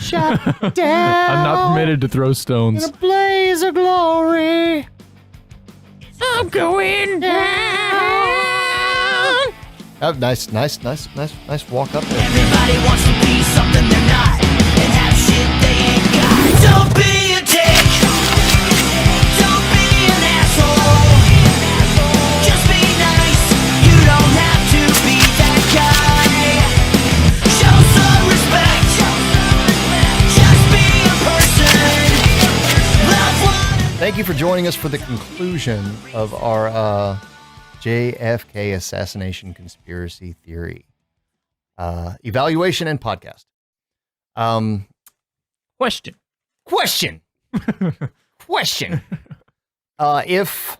shot down. I'm not permitted to throw stones. In a blaze of glory. I'm going down. Oh, nice walk up there. Everybody wants to be something they're not and have shit they ain't got. Don't be a dick. Don't be an asshole. Just be nice. You don't have to be that guy. Show some respect. Just be a person. Love one. Thank you for joining us for the conclusion of our JFK assassination conspiracy theory evaluation and podcast. Question. If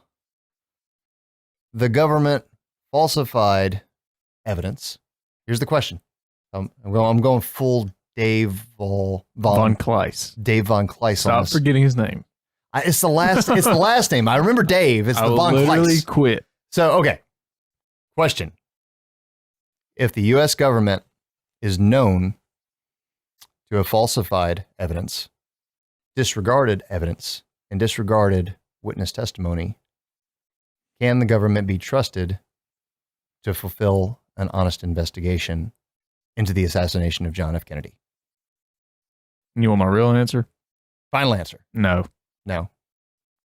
the government falsified evidence, here's the question. I'm going full Dave Von Kleist. Dave Von Kleist. Stop forgetting his name. It's the last name. I remember Dave. It's the Von Kleist. I literally quit. So, okay. Question. If the U.S. government is known to have falsified evidence, disregarded evidence, and disregarded witness testimony, can the government be trusted to fulfill an honest investigation into the assassination of John F. Kennedy? You want my real answer? Final answer. No. No.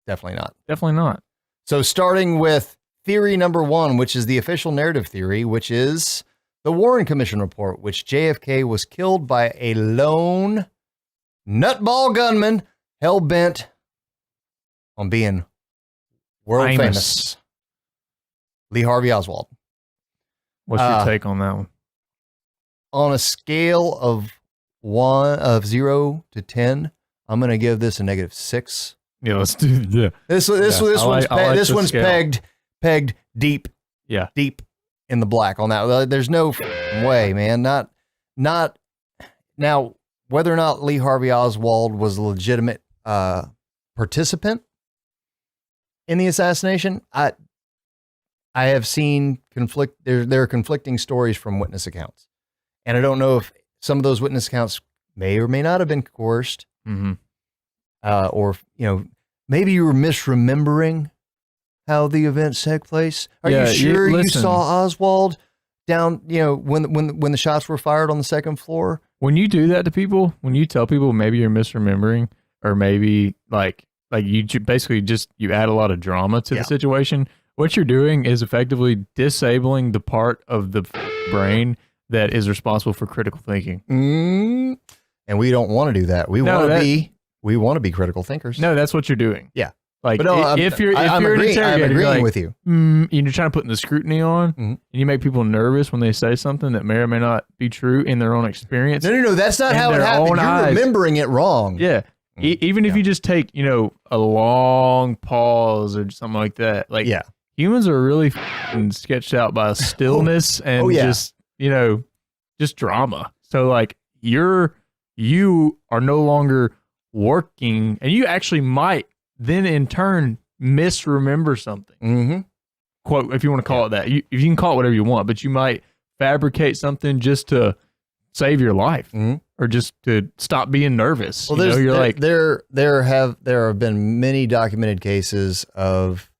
Definitely not. Definitely not. So starting with theory number one, which is the official narrative theory, which is the Warren Commission report, which JFK was killed by a lone nutball gunman hell-bent on being world famous. Lee Harvey Oswald. What's your take on that one? On a scale of 0 to 10, I'm going to give this a -6. Yeah, let's do. Yeah, this one's pegged deep. Yeah, deep in the black on that. There's no way, man. Not now. Whether or not Lee Harvey Oswald was a legitimate participant in the assassination, I have seen conflict. There are conflicting stories from witness accounts, and I don't know if some of those witness accounts may or may not have been coerced, or maybe you were misremembering how the events took place. Are you sure you saw Oswald down? When the shots were fired on the second floor. When you do that to people, when you tell people maybe you're misremembering, or maybe like you basically you add a lot of drama to the situation. What you're doing is effectively disabling the part of the brain that is responsible for critical thinking. And we don't want to do that. We want to be critical thinkers. No, that's what you're doing. Yeah. Like, if you're an interrogator, I'm agreeing like, with you. And you're trying to put the scrutiny on, and you make people nervous when they say something that may or may not be true in their own experience. No, that's not how it happened. You're remembering it wrong. Yeah. Even if you just take, a long pause or something like that. Like, humans are really sketched out by stillness and just drama. So, like, you are no longer working, and you actually might then in turn misremember something. Quote, if you want to call it that. You can call it whatever you want, but you might fabricate something just to save your life or just to stop being nervous. Well, there have been many documented cases of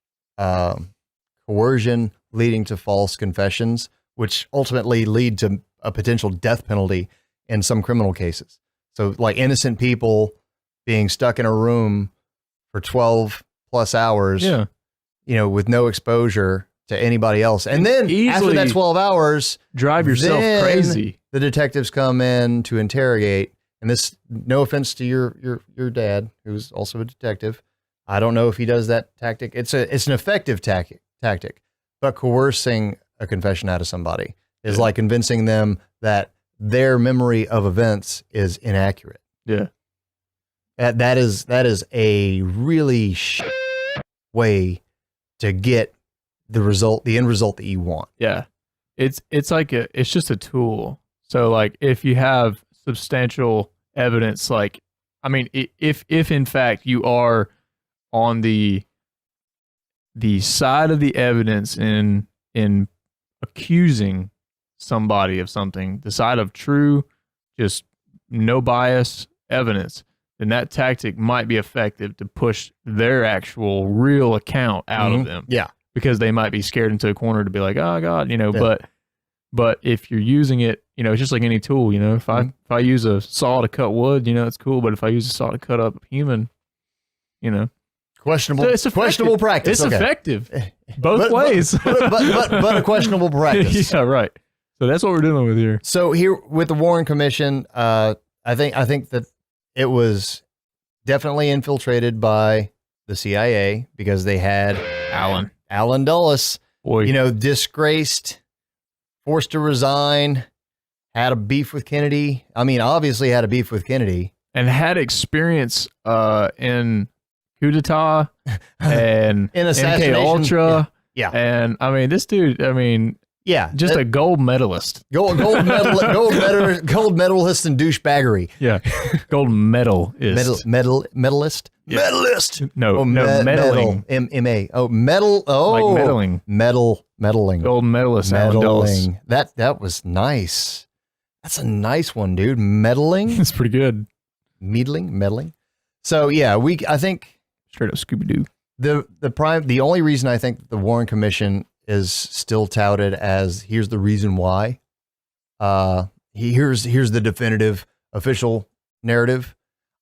coercion leading to false confessions, which ultimately lead to a potential death penalty in some criminal cases. So, like, innocent people being stuck in a room for 12 plus hours, with no exposure to anybody else. And then after that 12 hours, drive yourself crazy. The detectives come in to interrogate. And this, no offense to your dad, who's also a detective. I don't know if he does that tactic. It's an effective tactic, but coercing a confession out of somebody is like convincing them that their memory of events is inaccurate. Yeah. That is a really way to get the end result that you want. Yeah. It's just a tool. So, like, if you have substantial evidence, like, I mean, if in fact you are on the side of the evidence in accusing somebody of something, the side of true, just no bias, evidence, then that tactic might be effective to push their actual real account out of them. Yeah. Because they might be scared into a corner to be like, oh God, but if you're using it, it's just like any tool, if I use a saw to cut wood, it's cool. But if I use a saw to cut up a human, questionable, so questionable practice. It's effective both ways, but a questionable practice. Yeah, right. So that's what we're dealing with here. So here with the Warren Commission, I think that it was definitely infiltrated by the CIA because they had Allen Dulles, disgraced, forced to resign, had a beef with Kennedy. I mean, obviously had a beef with Kennedy. And had experience in coup d'etat and in MK Ultra. Yeah. And I mean, this dude, just a gold medalist. Gold medalist and douchebaggery. Yeah. Gold medalist. Medalist? Yeah. Medalist. No, medaling. M-A. Oh, medal. Oh. Like medaling. Medaling. Gold medalist. Medaling. That was nice. That's a nice one, dude. Medaling. It's pretty good. Medaling. So yeah, I think straight up Scooby-Doo. The only reason I think the Warren Commission is still touted as here's the reason why. Here's the definitive official narrative.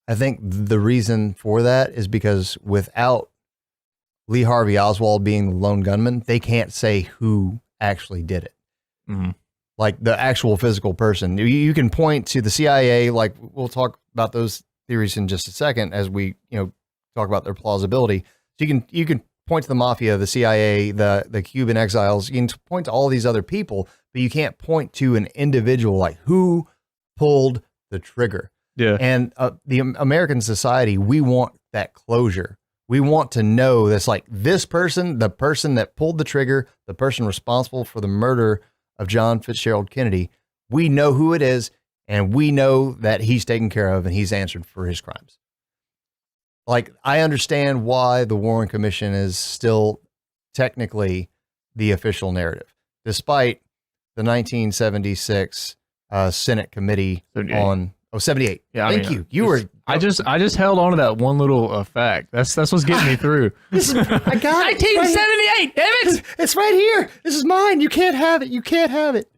I think the reason for that is because without Lee Harvey Oswald being the lone gunman, they can't say who actually did it. Mm-hmm. Like the actual physical person. You can point to the CIA, like we'll talk about those theories in just a second as we, talk about their plausibility. So you can point to the mafia, the CIA, the Cuban exiles. You can point to all these other people, but you can't point to an individual like who pulled the trigger. Yeah. And the American society, we want that closure. We want to know that's like this person, the person that pulled the trigger, the person responsible for the murder of John Fitzgerald Kennedy. We know who it is, and we know that he's taken care of and he's answered for his crimes. Like, I understand why the Warren Commission is still technically the official narrative, despite the 1976 Senate Committee 78. on 78. Yeah, Thank you. You were. I just held on to that one little fact. That's what's getting me through. I got it. 1978. Damn it! It's right here. This is mine. You can't have it. You can't have it.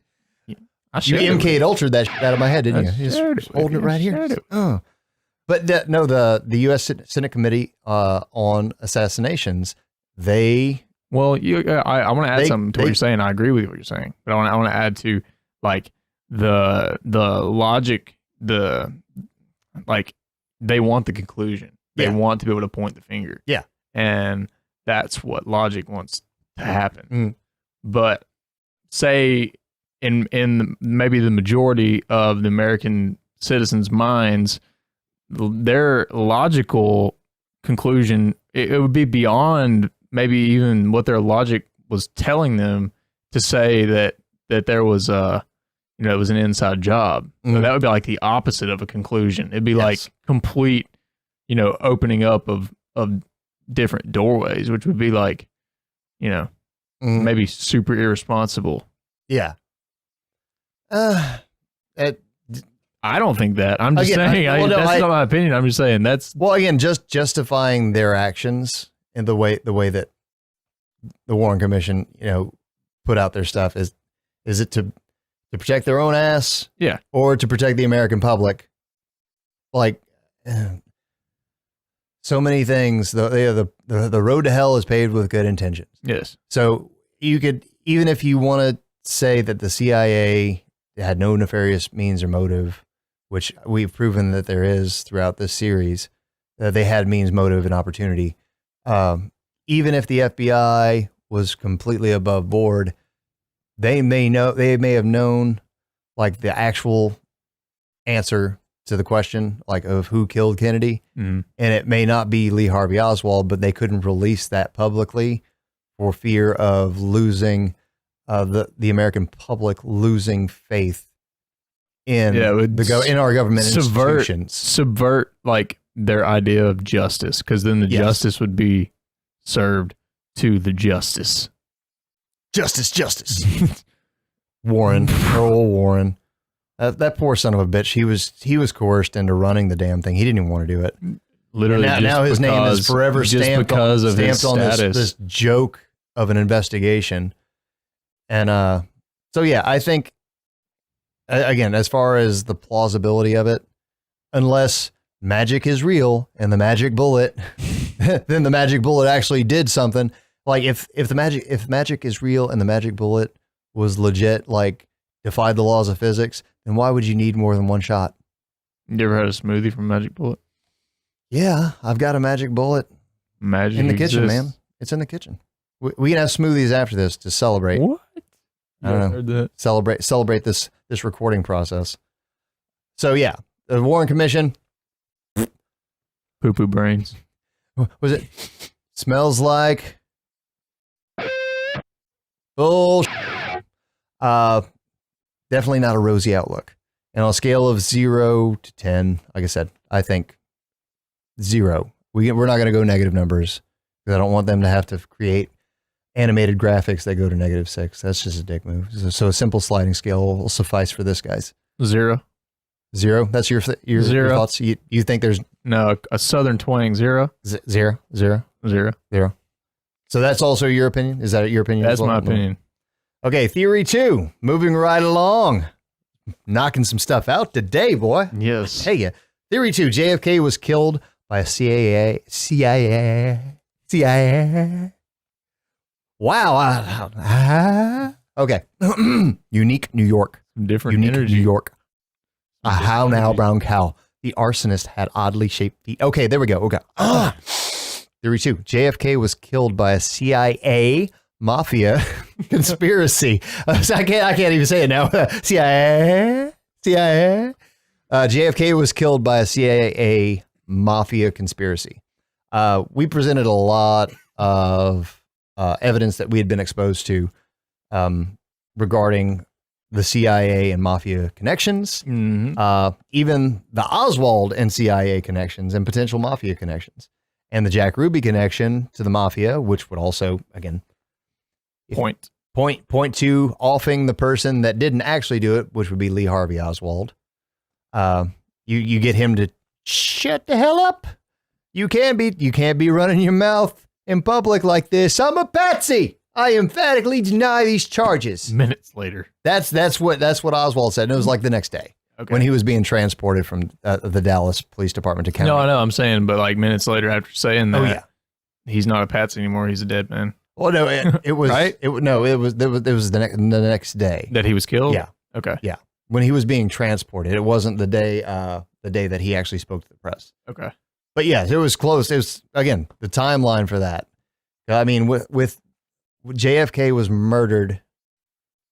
You MK'd Ultra'd that shit out of my head, didn't you? Just holding it right here. Oh. But the U.S. Senate Committee on Assassinations, they... Well, I want to add something to what you're saying. I agree with what you're saying. But I want to add to, like, the logic, they want the conclusion. They want to be able to point the finger. Yeah. And that's what logic wants to happen. Mm. But say in maybe the majority of the American citizens' minds, their logical conclusion, it would be beyond maybe even what their logic was telling them to say that there was it was an inside job. So that would be like the opposite of a conclusion. It'd be like complete, opening up of different doorways, which would be like, maybe super irresponsible. Yeah. I don't think that. I'm just saying. That's not my opinion. I'm just saying that's. Well, again, just justifying their actions in the way that the Warren Commission, put out their stuff is it to protect their own ass, or to protect the American public? Like, so many things. The road to hell is paved with good intentions. Yes. So you could, even if you want to say that the CIA had no nefarious means or motive, which we've proven that there is throughout this series, they had means, motive, and opportunity. Even if the FBI was completely above board, they may have known like the actual answer to the question, like of who killed Kennedy. And it may not be Lee Harvey Oswald, but they couldn't release that publicly for fear of losing the American public losing faith in in our government institutions. Subvert like their idea of justice, because then the justice would be served to the justice. Justice. Warren, Earl Warren. That poor son of a bitch. He was coerced into running the damn thing. He didn't even want to do it. Literally, now his name is forever stamped on this joke of an investigation. And so yeah, I think again, as far as the plausibility of it, unless magic is real and the magic bullet, then the magic bullet actually did something. Like if magic is real and the magic bullet was legit, like defied the laws of physics, then why would you need more than one shot? You ever had a smoothie from Magic Bullet? Yeah, I've got a magic bullet Magic in the exists. kitchen, man. It's in the kitchen. We can have smoothies after this to celebrate. What? I don't know. Heard that. Celebrate this recording process. So yeah, the Warren Commission. Poo-poo brains. Was it? Smells like. Oh. Definitely not a rosy outlook. And on a scale of 0 to 10, like I said, I think 0. We're not going to go negative numbers because I don't want them to have to create animated graphics that go to -6. That's just a dick move. So a simple sliding scale will suffice for this, guys. 0. 0. That's your 0. thoughts. You think there's no a southern twang 0? 0. 0. 0. 0. So that's also your opinion. Is that your opinion? That's my opinion. Okay, theory 2. Moving right along, knocking some stuff out today, boy. Yes. Hey, theory 2. JFK was killed by a CIA. Wow. Okay. Unique New York. Different Unique energy. New York. A how now brown cow. The arsonist had oddly shaped feet. Okay, there we go. Okay. Theory 2. JFK was killed by a CIA mafia conspiracy. So I can't even say it now. CIA. JFK was killed by a CIA mafia conspiracy. We presented a lot of evidence that we had been exposed to regarding the CIA and mafia connections, even the Oswald and CIA connections and potential mafia connections, and the Jack Ruby connection to the mafia, which would also, again, point to offing the person that didn't actually do it, which would be Lee Harvey Oswald. You get him to shut the hell up. You can't be running your mouth in public like this. I'm a patsy. I emphatically deny these charges. Minutes later. That's what Oswald said. And it was like the next day when he was being transported from the Dallas Police Department to county. No, I know. I'm saying, but like minutes later after saying that, oh yeah, he's not a patsy anymore. He's a dead man. Well, no, it was right. It was the next day that he was killed. Yeah. Okay. Yeah. When he was being transported, it wasn't the day that he actually spoke to the press. Okay. But yes, it was close. It was, again, the timeline for that. I mean, with JFK was murdered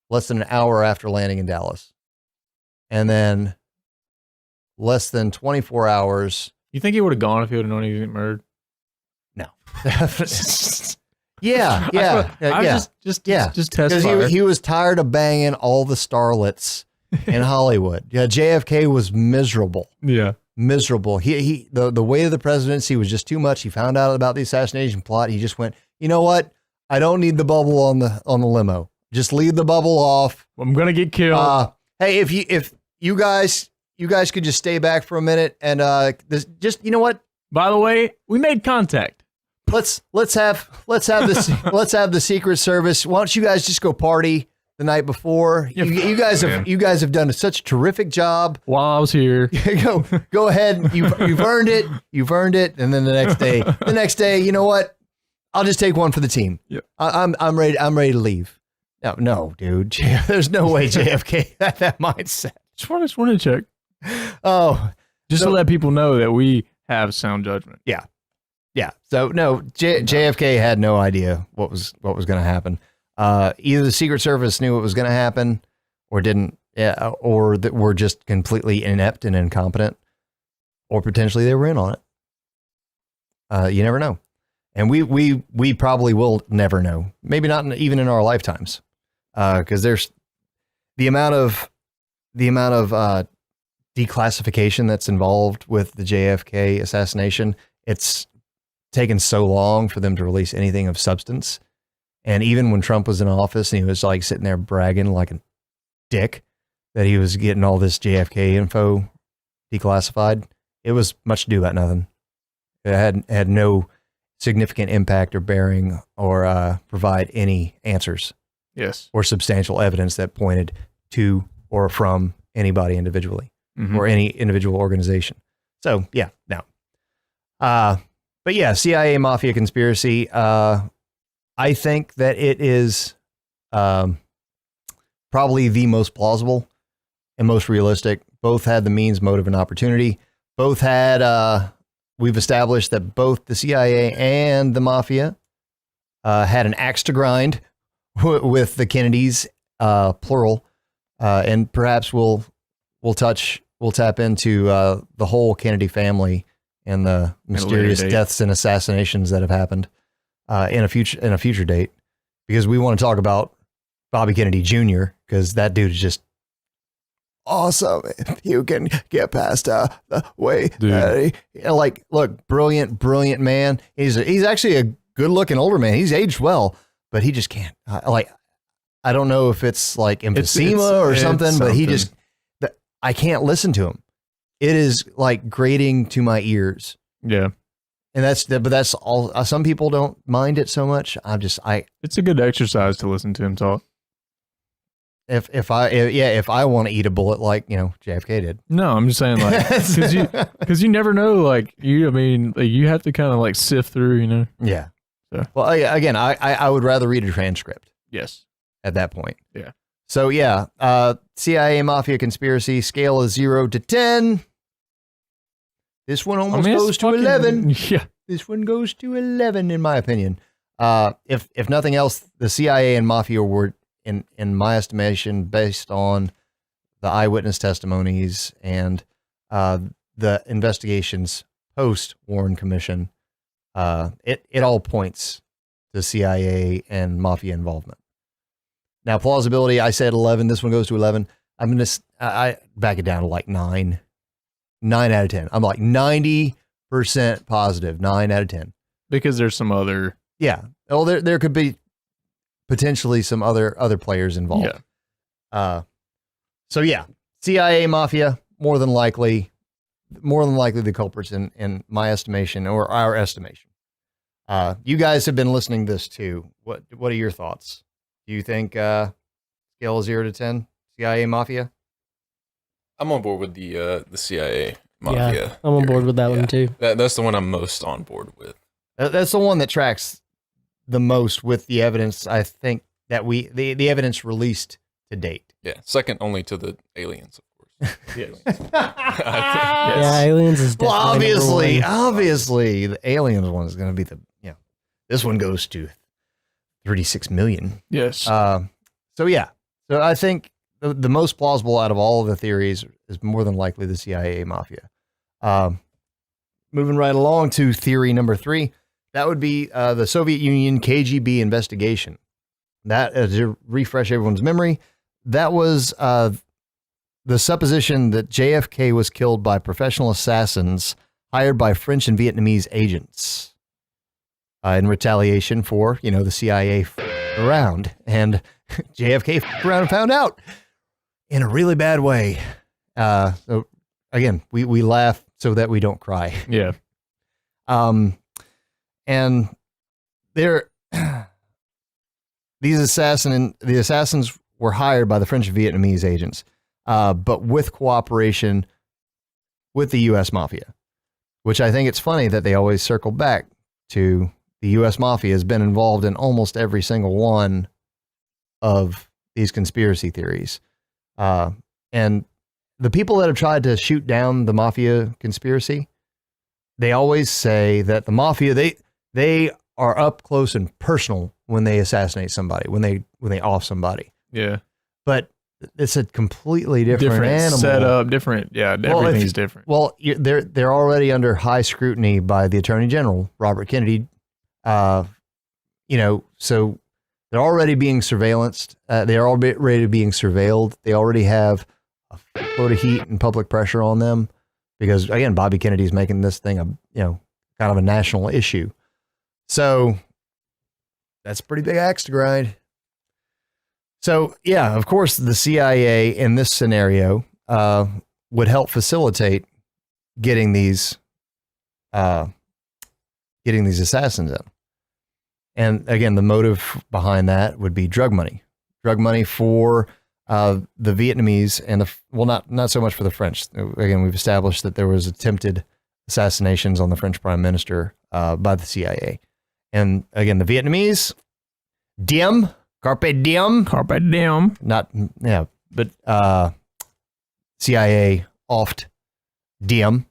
less than an hour after landing in Dallas. And then less than 24 hours. You think he would have gone if he would have known he was getting murdered? No. Yeah. Just test fire. He was tired of banging all the starlets in Hollywood. Yeah, JFK was miserable. Yeah. Miserable. The weight of the presidency was just too much. He found out about the assassination plot. He just went, you know what? I don't need the bubble on the limo. Just leave the bubble off. I'm gonna get killed. Hey, if you guys could just stay back for a minute and you know what? By the way, we made contact. Let's have the Secret Service. Why don't you guys just go party the night before? You guys have done such a terrific job while I was here. Go ahead. You've earned it. You've earned it. And then the next day, you know what? I'll just take one for the team. Yep. I'm ready to leave. No, dude. There's no way JFK had that mindset. Just wanted to check. Oh, just to let people know that we have sound judgment. Yeah. Yeah. So no, JFK had no idea what was going to happen. Either the Secret Service knew what was going to happen or didn't, or that were just completely inept and incompetent, or potentially they were in on it. You never know. And we probably will never know. Maybe not even in our lifetimes. Because there's the amount of declassification that's involved with the JFK assassination. It's taken so long for them to release anything of substance. And even when Trump was in office and he was like sitting there bragging like a dick that he was getting all this JFK info declassified. It was much ado about nothing. It had no significant impact or bearing or provide any answers. Yes. Or substantial evidence that pointed to or from anybody individually or any individual organization. So yeah, no. But yeah, CIA mafia conspiracy. I think that it is probably the most plausible and most realistic. Both had the means, motive, and opportunity. Both had, we've established that both the CIA and the mafia had an axe to grind with the Kennedys, plural. And perhaps we'll tap into the whole Kennedy family and the mysterious deaths and assassinations that have happened in a future date, because we want to talk about Bobby Kennedy Jr. because that dude is just awesome. If you can get past the way, look, brilliant man. He's actually a good looking older man. He's aged well, but he just can't. I don't know if it's like emphysema or something, but he just, I can't listen to him. It is like grating to my ears. Yeah. And that's all. Some people don't mind it so much. It's a good exercise to listen to him talk. If I want to eat a bullet like, JFK did. No, I'm just saying because you never know, you have to kind of sift through, Yeah. So. Well, again, I would rather read a transcript. Yes. At that point. Yeah. So yeah, CIA mafia conspiracy scale is 0 to 10. This one almost goes to 11. Yeah. This one goes to 11 in my opinion. If nothing else, the CIA and mafia were, in my estimation, based on the eyewitness testimonies and the investigations post Warren Commission, it all points to CIA and mafia involvement. Now, plausibility, I said 11. This one goes to 11. I'm going to I back it down to like 9. 9 out of 10. I'm like 90% positive. 9 out of 10. Because there's some other... Yeah. Oh, there could be potentially some other players involved. Yeah. So yeah, CIA mafia, more than likely the culprits in my estimation or our estimation. You guys have been listening to this too. What are your thoughts? Do you think scale 0 to 10 CIA mafia? I'm on board with the CIA mafia. Yeah, I'm on board with that one too. That's the one I'm most on board with. That's the one that tracks the most with the evidence. I think that the evidence released to date. Yeah, second only to the aliens, of course. Yes. Yeah, aliens is definitely obviously the aliens one is going to be this one goes to 36 million. Yes. So yeah. So I think the most plausible out of all of the theories is more than likely the CIA mafia. Moving right along to theory number 3, that would be the Soviet Union KGB investigation. That, to refresh everyone's memory, that was the supposition that JFK was killed by professional assassins hired by French and Vietnamese agents in retaliation for, the CIA around. And JFK around and found out in a really bad way. So again, we laugh so that we don't cry. Yeah. And the assassins were hired by the French and Vietnamese agents, but with cooperation with the U.S. mafia, which I think it's funny that they always circle back to the U.S. mafia has been involved in almost every single one of these conspiracy theories. And the people that have tried to shoot down the mafia conspiracy, they always say that the mafia, they are up close and personal when they assassinate somebody, when they off somebody. Yeah. But it's a completely different animal. Setup, different. Yeah, everything's different. Well, they're already under high scrutiny by the Attorney General, Robert Kennedy. So they're already being surveillanced. They're already being surveilled. They already have a load of heat and public pressure on them because, again, Bobby Kennedy's making this thing kind of a national issue. So that's a pretty big axe to grind. So, yeah, of course, the CIA in this scenario would help facilitate getting these assassins in. And again, the motive behind that would be drug money for the Vietnamese and not so much for the French. Again, we've established that there was attempted assassinations on the French prime minister by the CIA. And again, the Vietnamese, diem, carpe diem. Carpe diem. But CIA oft diem,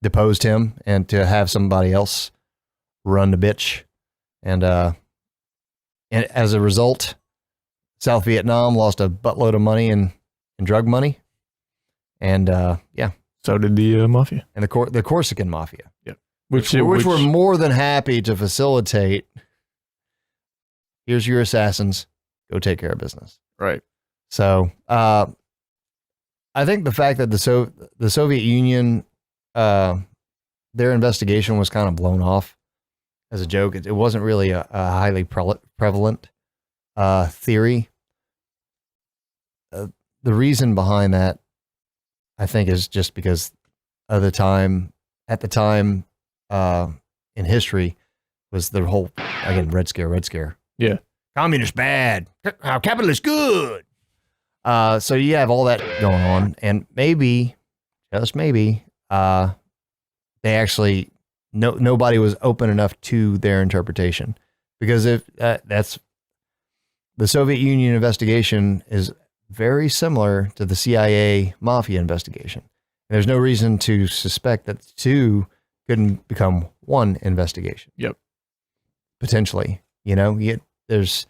deposed him, and to have somebody else run the bitch. And as a result, South Vietnam lost a buttload of money in drug money. And so did the mafia and the Corsican mafia. Yep. Which were more than happy to facilitate. Here's your assassins. Go take care of business. Right. So I think the fact that the Soviet Union, their investigation was kind of blown off as a joke. It wasn't really a highly prevalent theory. The reason behind that, I think, is just because of at the time in history, was the whole, again, Red Scare. Yeah. Communist bad. Capitalist good. So you have all that going on, and maybe, just maybe, they actually, nobody was open enough to their interpretation, because if that's the Soviet Union investigation is very similar to the CIA mafia investigation. And there's no reason to suspect that the two couldn't become one investigation. Yep. Potentially, there's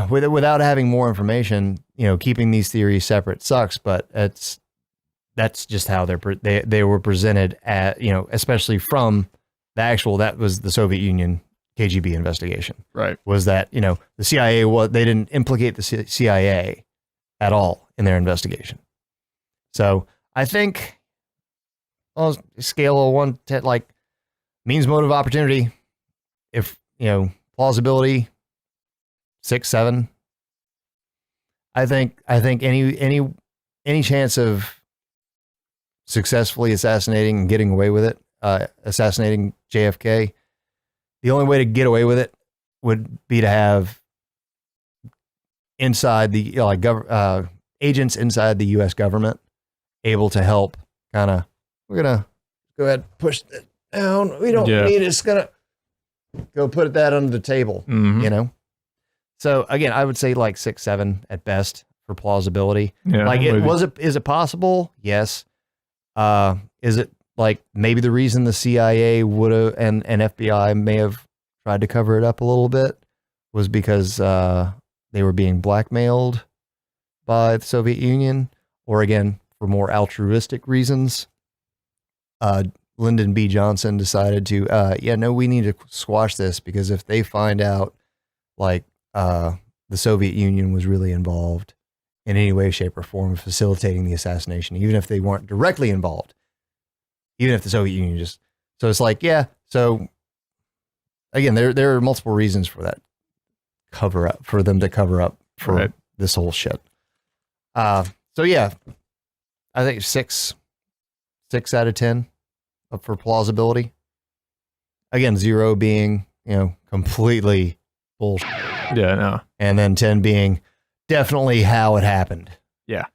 without having more information, keeping these theories separate sucks, but that's just how they were presented at, especially from that was the Soviet Union KGB investigation. Right. Was that, the CIA, they didn't implicate the CIA at all in their investigation. So I think on a scale of 1 to like means, motive, opportunity, if, plausibility, 6, 7, I think any chance of successfully assassinating and getting away with it, assassinating JFK, the only way to get away with it would be to have inside the agents inside the U.S. government able to help. We're gonna go ahead and push it down. We don't need it. It's gonna go put that under the table. Mm-hmm. So again, I would say like 6, 7 at best for plausibility. Yeah, is it possible? Yes. Is it like maybe the reason the CIA would have and FBI may have tried to cover it up a little bit was because they were being blackmailed by the Soviet Union, or again, for more altruistic reasons. Lyndon B. Johnson decided to, we need to squash this, because if they find out like the Soviet Union was really involved in any way, shape, or form of facilitating the assassination, even if they weren't directly involved, even if the Soviet Union so it's like, so again, there are multiple reasons for that for them to cover up for this whole shit. So yeah, I think 6 out of 10 up for plausibility. Again, 0 being, completely bullshit. Yeah, no. And then 10 being definitely how it happened. Yeah.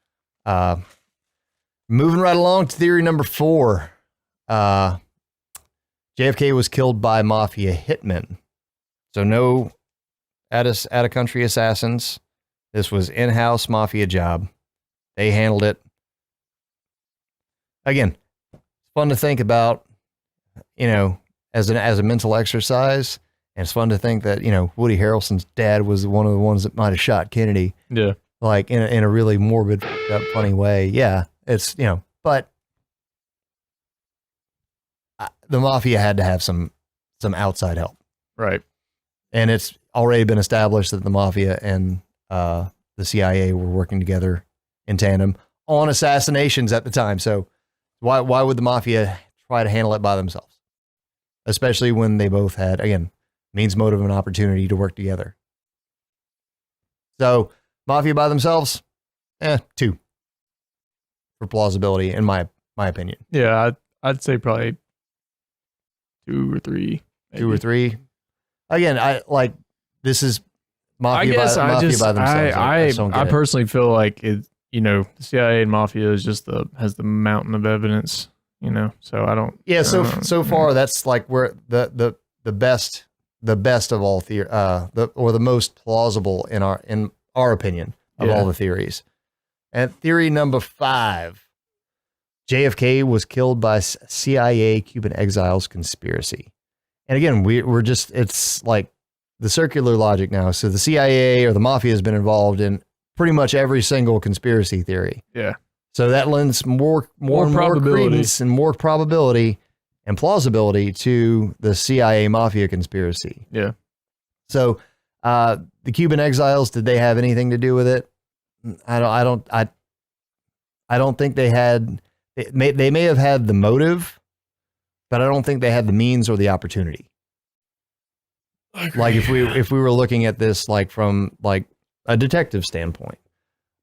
Moving right along to theory number 4. JFK was killed by mafia hitmen. So no out of country assassins. This was in-house mafia job. They handled it. Again, it's fun to think about, as a mental exercise. And it's fun to think that, Woody Harrelson's dad was one of the ones that might have shot Kennedy. Yeah. Like in a really morbid, funny way. Yeah. It's, but the mafia had to have some outside help. Right. And it's already been established that the mafia and the CIA were working together in tandem on assassinations at the time. So why would the mafia try to handle it by themselves? Especially when they both had, again, means, motive, and opportunity to work together. So Mafia by themselves, 2 for plausibility, in my opinion. Yeah, I'd say probably 2 or 3. Maybe. 2 or 3. Again, this is Mafia by themselves. I personally feel like it. The CIA and Mafia is just has the mountain of evidence. So I don't. Yeah. So far, that's like where the best of all the most plausible in our opinion of all the theories. And theory number 5, JFK was killed by CIA Cuban exiles conspiracy. And again, it's like the circular logic now. So the CIA or the Mafia has been involved in pretty much every single conspiracy theory. Yeah. So that lends more credence and more probability and plausibility to the CIA Mafia conspiracy. Yeah. So the Cuban exiles, did they have anything to do with it? I don't think they had. They may have had the motive, but I don't think they had the means or the opportunity. Like if we were looking at this like from like a detective standpoint,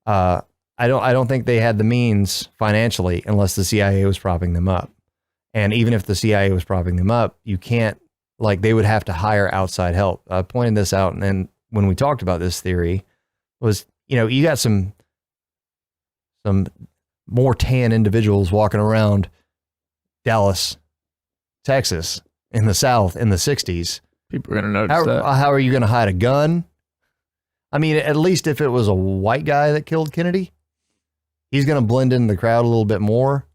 I don't think they had the means financially unless the CIA was propping them up. And even if the CIA was propping them up, you can't, like, they would have to hire outside help. I pointed this out, and then when we talked about this theory, was you got some more tan individuals walking around Dallas, Texas, in the South in the 60s. People are going to notice that. How are you going to hide a gun? I mean, at least if it was a white guy that killed Kennedy, he's going to blend into the crowd a little bit more.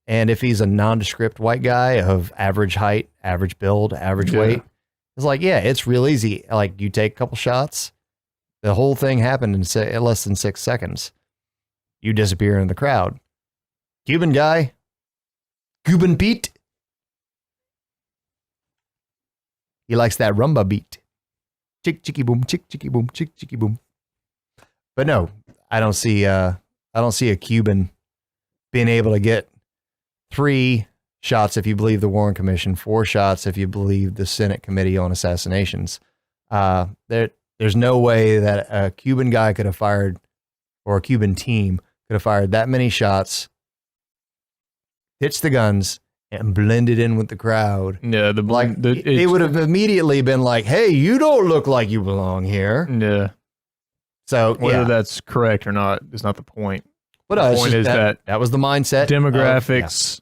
And if he's a nondescript white guy of average height, average build, average weight, it's like, yeah, it's real easy. Like, you take a couple shots, the whole thing happened in less than 6 seconds. You disappear in the crowd. Cuban guy, Cuban Pete. He likes that rumba beat. Chick, chicky, boom, chick, chicky, boom, chick, chicky, boom. But no, I don't see a Cuban being able to get 3 shots if you believe the Warren Commission, 4 shots if you believe the Senate Committee on Assassinations. There's no way that a Cuban guy could have fired, or a Cuban team could have fired that many shots, pitched the guns, and blended in with the crowd. Yeah, they would have immediately been like, "Hey, you don't look like you belong here." Yeah. So whether that's correct or not is not the point. But the point is that was the mindset. Demographics.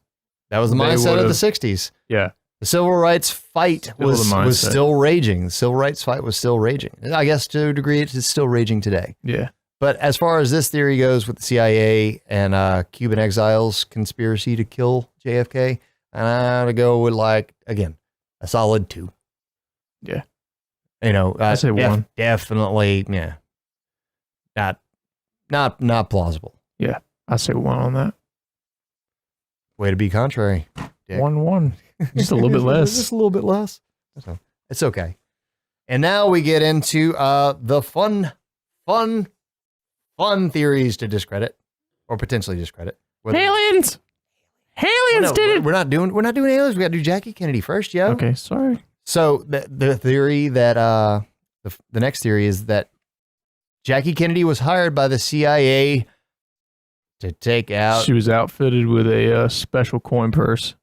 That was the mindset of the 60s. Yeah. The civil rights fight was still raging. The civil rights fight was still raging. I guess to a degree it's still raging today. Yeah. But as far as this theory goes with the CIA and Cuban exiles conspiracy to kill JFK, I'm going to go with, like, again, a solid 2. Yeah. I say 1. Definitely, yeah. Not plausible. Yeah. I say 1 on that. Way to be contrary. 1. Just a little bit less. Just a little bit less. So it's okay. And now we get into the fun theories to discredit or potentially discredit. Aliens. Aliens did it. We're not doing aliens. We got to do Jackie Kennedy first, yo. Okay, sorry. So the theory that the next theory is that Jackie Kennedy was hired by the CIA to take out. She was outfitted with a special coin purse.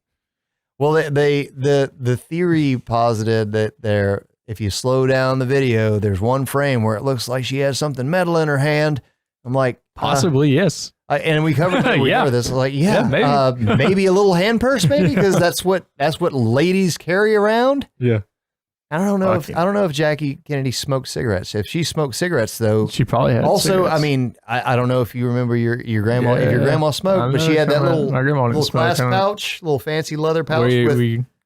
Well, the theory posited that if you slow down the video, there's one frame where it looks like she has something metal in her hand. I'm like, possibly, yes. And we covered this. Like, maybe a little hand purse, maybe, because that's what ladies carry around. Yeah. I don't know if Jackie Kennedy smoked cigarettes. If she smoked cigarettes, though, she probably had. Also, cigarettes. I mean, I don't know if you remember your grandma. If your grandma smoked, but she had that little glass pouch, little fancy leather pouch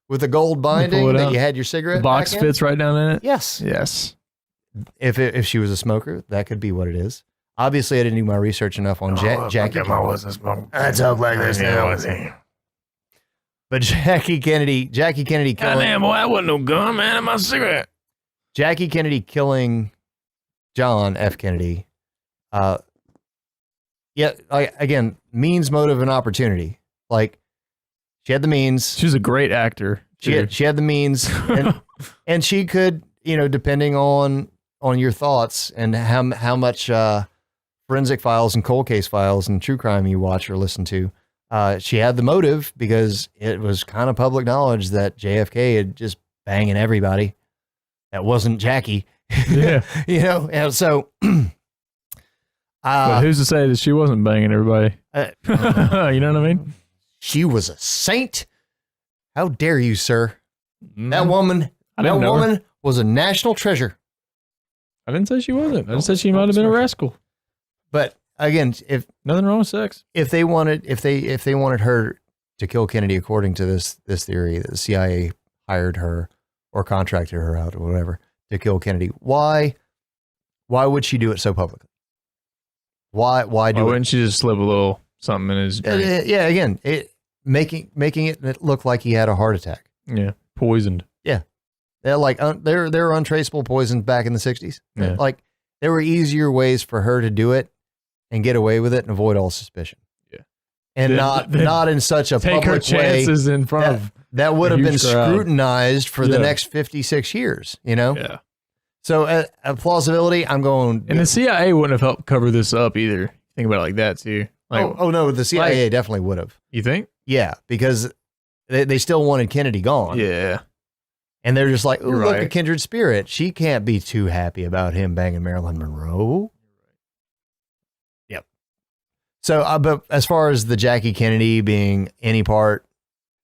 with a gold binding that you had your cigarette. The box fits right down in it. Yes. Yes. If she was a smoker, that could be what it is. Obviously, I didn't do my research enough on Jackie. My wasn't smoking. I talk like this now. But Jackie Kennedy killing. Goddamn, boy, that wasn't no gun, man. In my cigarette. Jackie Kennedy killing John F. Kennedy. Again, means, motive, and opportunity. Like, she had the means. She was a great actor. She had the means, and she could, depending on your thoughts and how much forensic files and cold case files and true crime you watch or listen to, she had the motive because it was kind of public knowledge that JFK had just banging everybody. That wasn't Jackie. Yeah. And so. But who's to say that she wasn't banging everybody? You know what I mean? She was a saint. How dare you, sir? That woman was a national treasure. I didn't say she wasn't. I just said she might have been a rascal. But again, if nothing wrong with sex, if they wanted her to kill Kennedy, according to this theory, that the CIA hired her or contracted her out or whatever to kill Kennedy, why would she do it so publicly? Why wouldn't she just slip a little something in his drink? Yeah, again, making it look like he had a heart attack. Yeah, poisoned. Yeah, they're untraceable poisons back in the 60s. Yeah. Like there were easier ways for her to do it and get away with it and avoid all suspicion. Yeah, and not in such a take public her chances way in front of that would have been crowd. Scrutinized for the next 56 years. Yeah. So at plausibility, I'm going. And the CIA wouldn't have helped cover this up either. Think about it like that too. Like, oh no, the CIA definitely would have. You think? Yeah, because they still wanted Kennedy gone. Yeah. And they're just like, ooh, look, right. a kindred spirit. She can't be too happy about him banging Marilyn Monroe. Yep. So, but as far as the Jackie Kennedy being any part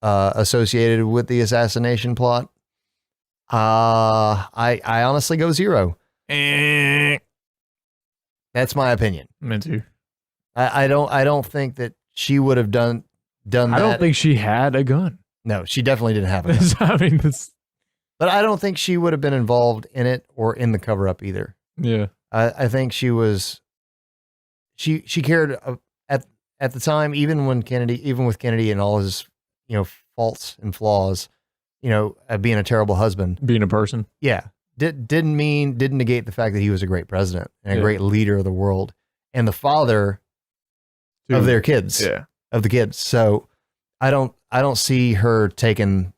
associated with the assassination plot, I honestly go 0. That's my opinion. Me too. I don't think that she would have done that. I don't think she had a gun. No, she definitely didn't have a gun. I mean, But I don't think she would have been involved in it or in the cover up either. Yeah. I think she was. She cared at the time, even with Kennedy and all his faults and flaws, being a terrible husband, being a person. Yeah, didn't negate the fact that he was a great president and a great leader of the world and the father of their kids. Yeah, of the kids. So I don't see her taking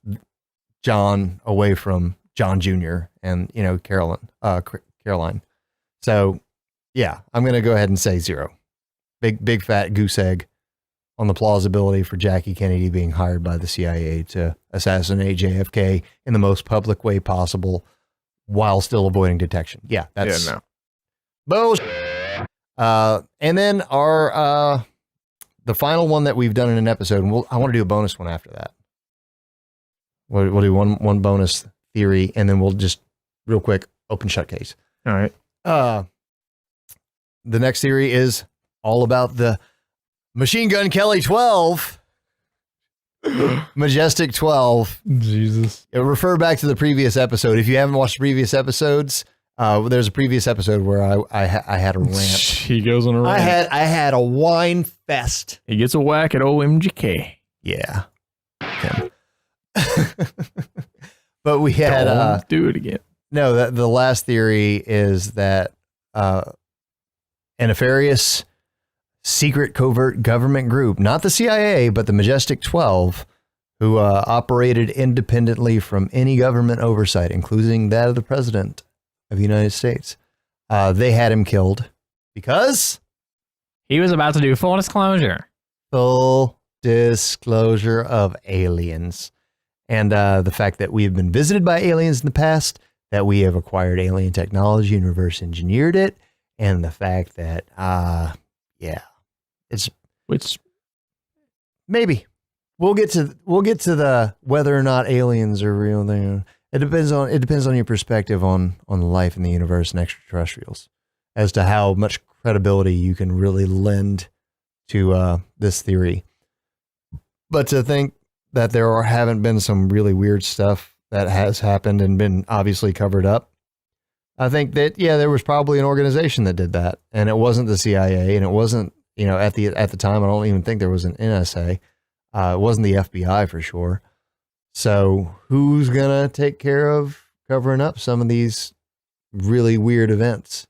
John away from John Jr. and Caroline. So yeah, I'm gonna go ahead and say 0. Big fat goose egg on the plausibility for Jackie Kennedy being hired by the CIA to assassinate JFK in the most public way possible while still avoiding detection. Yeah, that's bullshit. And then our the final one that we've done in an episode, and I want to do a bonus one after that. We'll do one bonus theory, and then we'll just real quick open shut case. All right. The next theory is all about the Machine Gun Kelly 12, Majestic 12. Jesus. Refer back to the previous episode. If you haven't watched the previous episodes, there's a previous episode where I had a rant. He goes on a rant. I had a wine fest. He gets a whack at old MGK. Yeah. But we had Don't do it again. No, the last theory is that a nefarious secret covert government group, not the CIA, but the Majestic 12, who operated independently from any government oversight, including that of the President of the United States. They had him killed because he was about to do full disclosure. Full disclosure of aliens. And the fact that we have been visited by aliens in the past, that we have acquired alien technology and reverse engineered it, and the fact that, which maybe we'll get to the whether or not aliens are real thing. It depends on your perspective on life in the universe and extraterrestrials, as to how much credibility you can really lend to this theory. But to think that there haven't been some really weird stuff that has happened and been obviously covered up, I think that there was probably an organization that did that, and it wasn't the CIA, and it wasn't at the time. I don't even think there was an NSA. It wasn't the FBI for sure. So who's gonna take care of covering up some of these really weird events?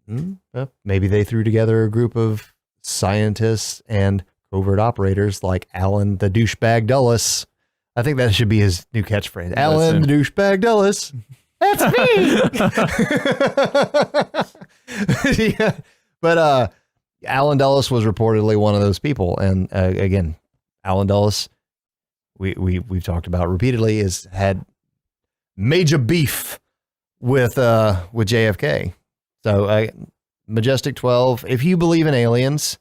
Well, maybe they threw together a group of scientists and covert operators like Alan the Douchebag Dulles. I think that should be his new catchphrase. Alan the Douchebag Dulles. That's me. Yeah. But Alan Dulles was reportedly one of those people. And again, Alan Dulles, we've talked about repeatedly, has had major beef with JFK. So Majestic 12, if you believe in aliens,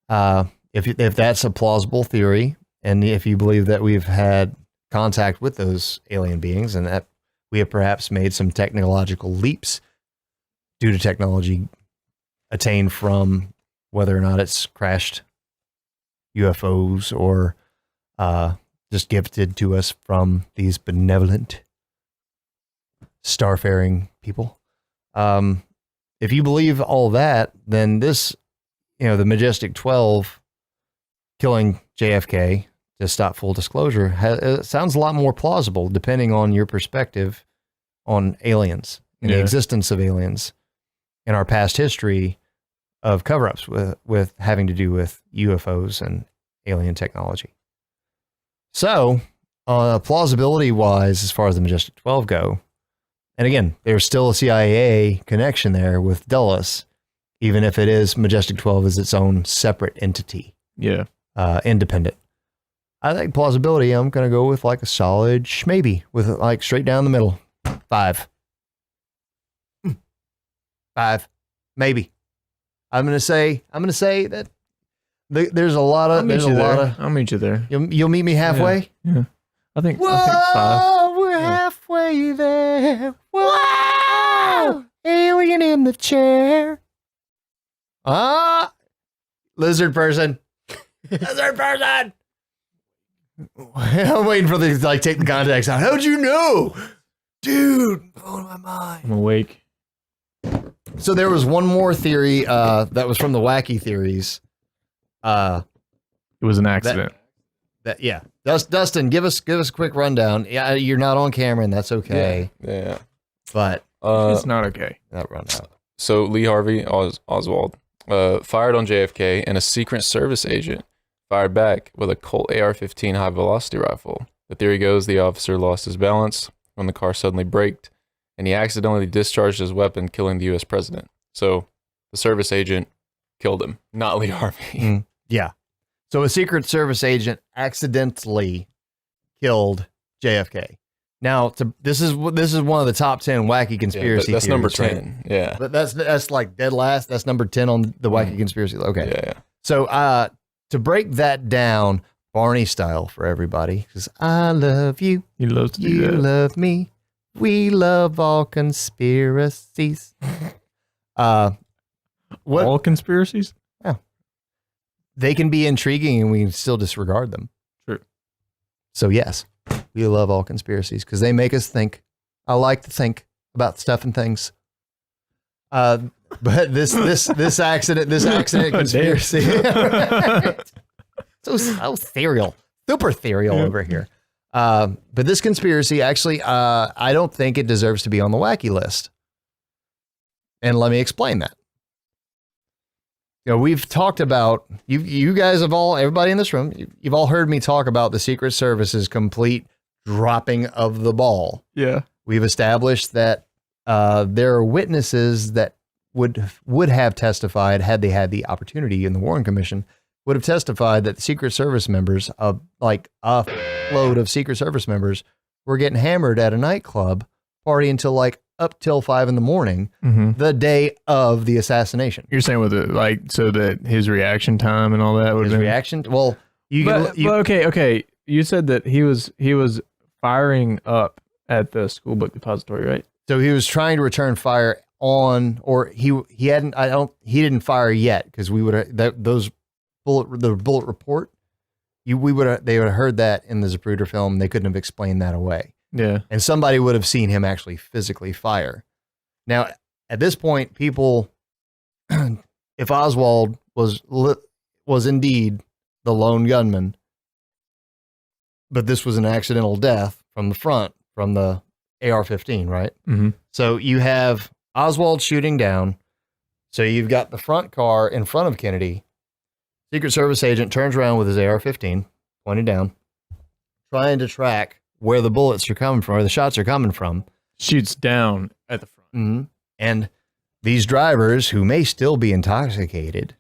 if that's a plausible theory, and if you believe that we've had contact with those alien beings and that we have perhaps made some technological leaps due to technology attained from whether or not it's crashed UFOs or just gifted to us from these benevolent starfaring people. If you believe all that, then this, the Majestic 12 killing JFK to stop full disclosure it sounds a lot more plausible depending on your perspective on aliens and the existence of aliens in our past history of cover-ups with having to do with UFOs and alien technology. So, plausibility-wise, as far as the Majestic 12 go, and again, there's still a CIA connection there with Dulles, even if it is Majestic 12 is its own separate entity. Yeah. Independent. I think plausibility, I'm going to go with like a solid maybe with like straight down the middle. 5. 5. Maybe. I'm going to say that there's a lot of, I'll meet you there. You'll meet me halfway? Yeah. I think 5. We're halfway there. Whoa! Alien in the chair. Lizard person. Lizard person. I'm waiting for the take the contacts out. How'd you know? Dude, blowing my mind. I'm awake. So there was one more theory that was from the wacky theories. It was an accident. Dustin, give us a quick rundown. Yeah, you're not on camera, and that's okay. Yeah. But it's not okay. That rundown. So Lee Harvey Oswald fired on JFK, and a Secret Service agent fired back with a Colt AR-15 high-velocity rifle. The theory goes the officer lost his balance when the car suddenly braked, and he accidentally discharged his weapon, killing the U.S. president. So the service agent killed him, not Lee Harvey. Yeah. So a Secret Service agent accidentally killed JFK. Now, this is one of the top 10 wacky conspiracy that's theories. Number 10. Right? Yeah. But that's like dead last. That's number 10 on the wacky conspiracy. Okay. Yeah. So to break that down, Barney style for everybody, because I love you. He loves to do You that. love me. We love all conspiracies. What? All conspiracies? They can be intriguing and we can still disregard them. True. So yes, we love all conspiracies because they make us think. I like to think about stuff and things. But this accident conspiracy. so ethereal, super ethereal over here. But this conspiracy actually, I don't think it deserves to be on the wacky list. And let me explain that. We've talked about, you guys have all, everybody in this room, you've all heard me talk about the Secret Service's complete dropping of the ball. Yeah. We've established that there are witnesses that would have testified had they had the opportunity in the Warren Commission, would have testified that the Secret Service members, like a load of Secret Service members, were getting hammered at a nightclub, partying till like up till 5 a.m, the day of the assassination. You're saying with it, like, so that his reaction time and all that would His have been reaction? Well, but okay. You said that he was firing up at the school book depository, right? So he was trying to return fire on, or he didn't fire yet because we would have the bullet report. They would have heard that in the Zapruder film. They couldn't have explained that away. Yeah. And somebody would have seen him actually physically fire. Now, at this point, people, if Oswald was indeed the lone gunman, but this was an accidental death from the front, from the AR-15, right? Mm-hmm. So you have Oswald shooting down. So you've got the front car in front of Kennedy. Secret Service agent turns around with his AR-15, pointed down, trying to track where the bullets are coming from, or the shots are coming from. Shoots down at the front. Mm-hmm. And these drivers who may still be intoxicated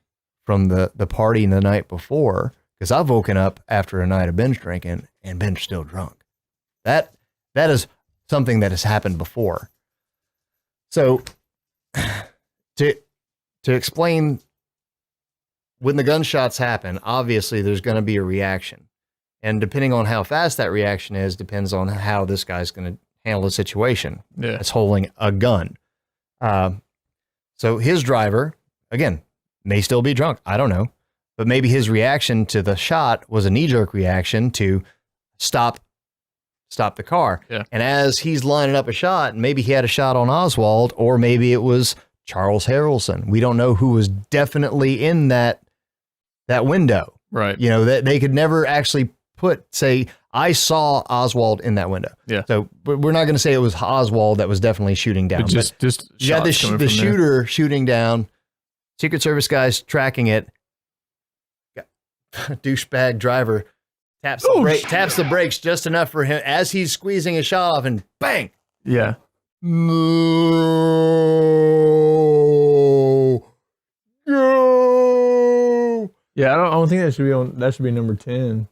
from the party the night before, because I've woken up after a night of binge drinking and been still drunk. That is something that has happened before. So to explain, when the gunshots happen, obviously there's going to be a reaction. And depending on how fast that reaction is, depends on how this guy's going to handle the situation. Yeah. It's holding a gun. So his driver, again, may still be drunk. I don't know. But maybe his reaction to the shot was a knee-jerk reaction to stop the car. Yeah. And as he's lining up a shot, maybe he had a shot on Oswald, or maybe it was Charles Harrelson. We don't know who was definitely in that window. Right. You know, that they could never actually say, I saw Oswald in that window. Yeah. So we're not going to say it was Oswald that was definitely shooting down. Just you got the shooter shooting down, Secret Service guys tracking it. Douchebag driver taps the brakes just enough for him as he's squeezing his shot off, and bang. Yeah. No. Yeah, I don't think that should be on. That should be number 10.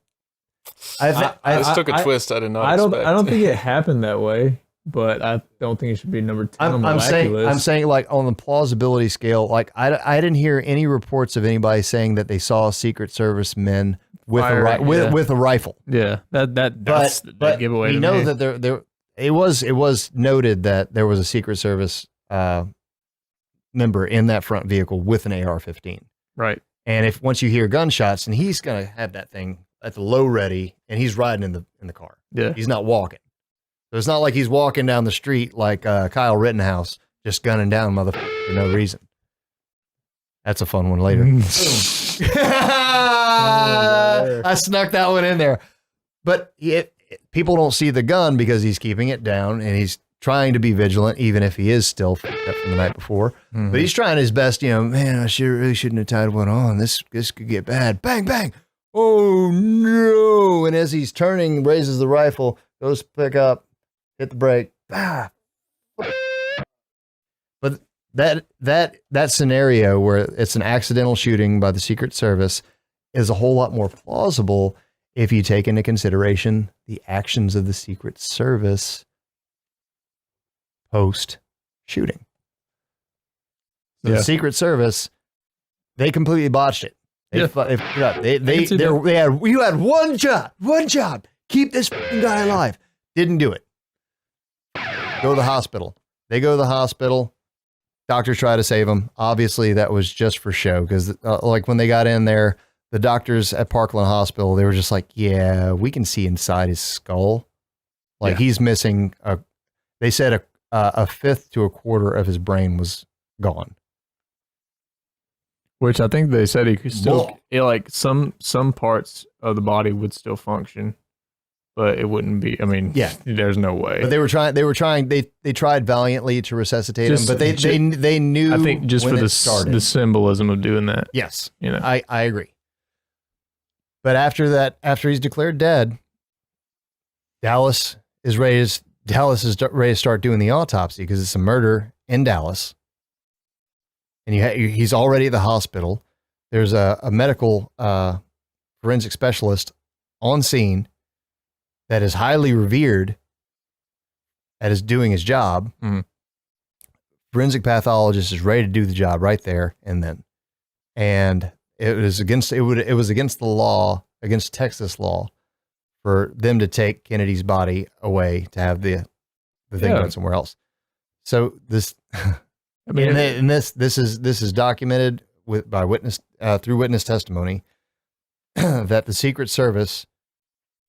This took a twist I did not expect. I don't think it happened that way, but I don't think it should be number 10 on the wacky list. I'm saying, like, on the plausibility scale, like, I didn't hear any reports of anybody saying that they saw Secret Service men with a rifle. Yeah, that's the giveaway. We know that there it was noted that there was a Secret Service member in that front vehicle with an AR-15. Right. And once you hear gunshots, and he's gonna have that thing at the low ready, and he's riding in the car. Yeah. He's not walking. So it's not like he's walking down the street like Kyle Rittenhouse, just gunning down motherfucker for no reason. That's a fun one later. I snuck that one in there. But people don't see the gun because he's keeping it down, and he's trying to be vigilant, even if he is still fucked up from the night before. Mm-hmm. But he's trying his best, man, I really shouldn't have tied one on. This could get bad. Bang, bang. Oh, no. And as he's turning, raises the rifle, goes to pick up, hit the brake. Ah. But that scenario where it's an accidental shooting by the Secret Service is a whole lot more plausible if you take into consideration the actions of the Secret Service post-shooting. So the Secret Service, they completely botched it. You had one job, keep this guy alive. Didn't do it. Go to the hospital. They go to the hospital. Doctors try to save him. Obviously, that was just for show, because like when they got in there, the doctors at Parkland Hospital, they were just like, yeah, we can see inside his skull. Like he's missing they said a fifth to a quarter of his brain was gone. Which I think they said he could still, like some parts of the body would still function, but it wouldn't be. I mean, there's no way. But they tried valiantly to resuscitate him, but they knew. I think just for the symbolism of doing that. Yes, I agree. But after he's declared dead, Dallas is ready to start doing the autopsy, because it's a murder in Dallas. And he's already at the hospital. There's a medical forensic specialist on scene that is highly revered, that is doing his job. Mm-hmm. Forensic pathologist is ready to do the job right there and then. And it was against the law, against Texas law, for them to take Kennedy's body away to have the thing done somewhere else. So this. I mean, and this is documented through witness testimony that the Secret Service,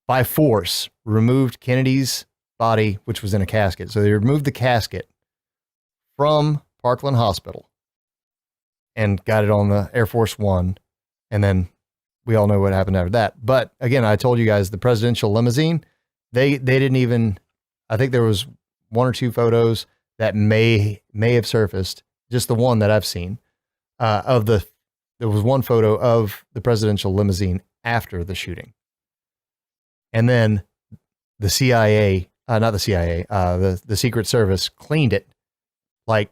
by force, removed Kennedy's body, which was in a casket. So they removed the casket from Parkland Hospital and got it on the Air Force One, and then we all know what happened after that. But again, I told you guys the presidential limousine. They didn't even. I think there was one or two photos that may have surfaced, just the one that I've seen, there was one photo of the presidential limousine after the shooting. And then the CIA, the Secret Service cleaned it like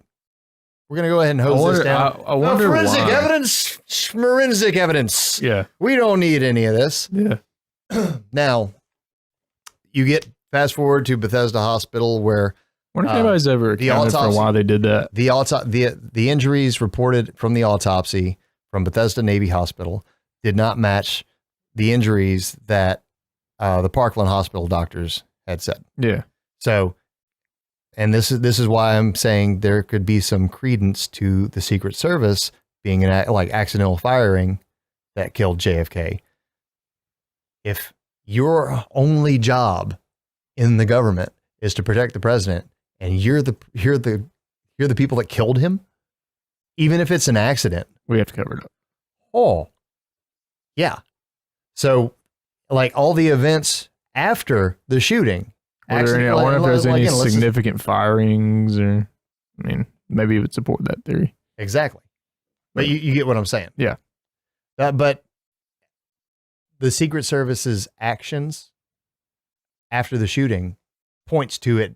We're gonna go ahead and hose this down. I wonder forensic why. evidence. Forensic evidence. Yeah. We don't need any of this. Yeah. Now, you get fast forward to Bethesda Hospital where Wonder if anybody's ever accounted for why they did that. The injuries reported from the autopsy from Bethesda Navy Hospital did not match the injuries that the Parkland Hospital doctors had said. Yeah. So, and this is why I'm saying there could be some credence to the Secret Service being an accidental firing that killed JFK. If your only job in the government is to protect the president, and you're the people that killed him, even if it's an accident, we have to cover it up. Oh, yeah. So, like all the events after the shooting. I wonder if there's any significant firings, or I mean, maybe it would support that theory. Exactly. But you get what I'm saying. Yeah. But the Secret Service's actions after the shooting points to it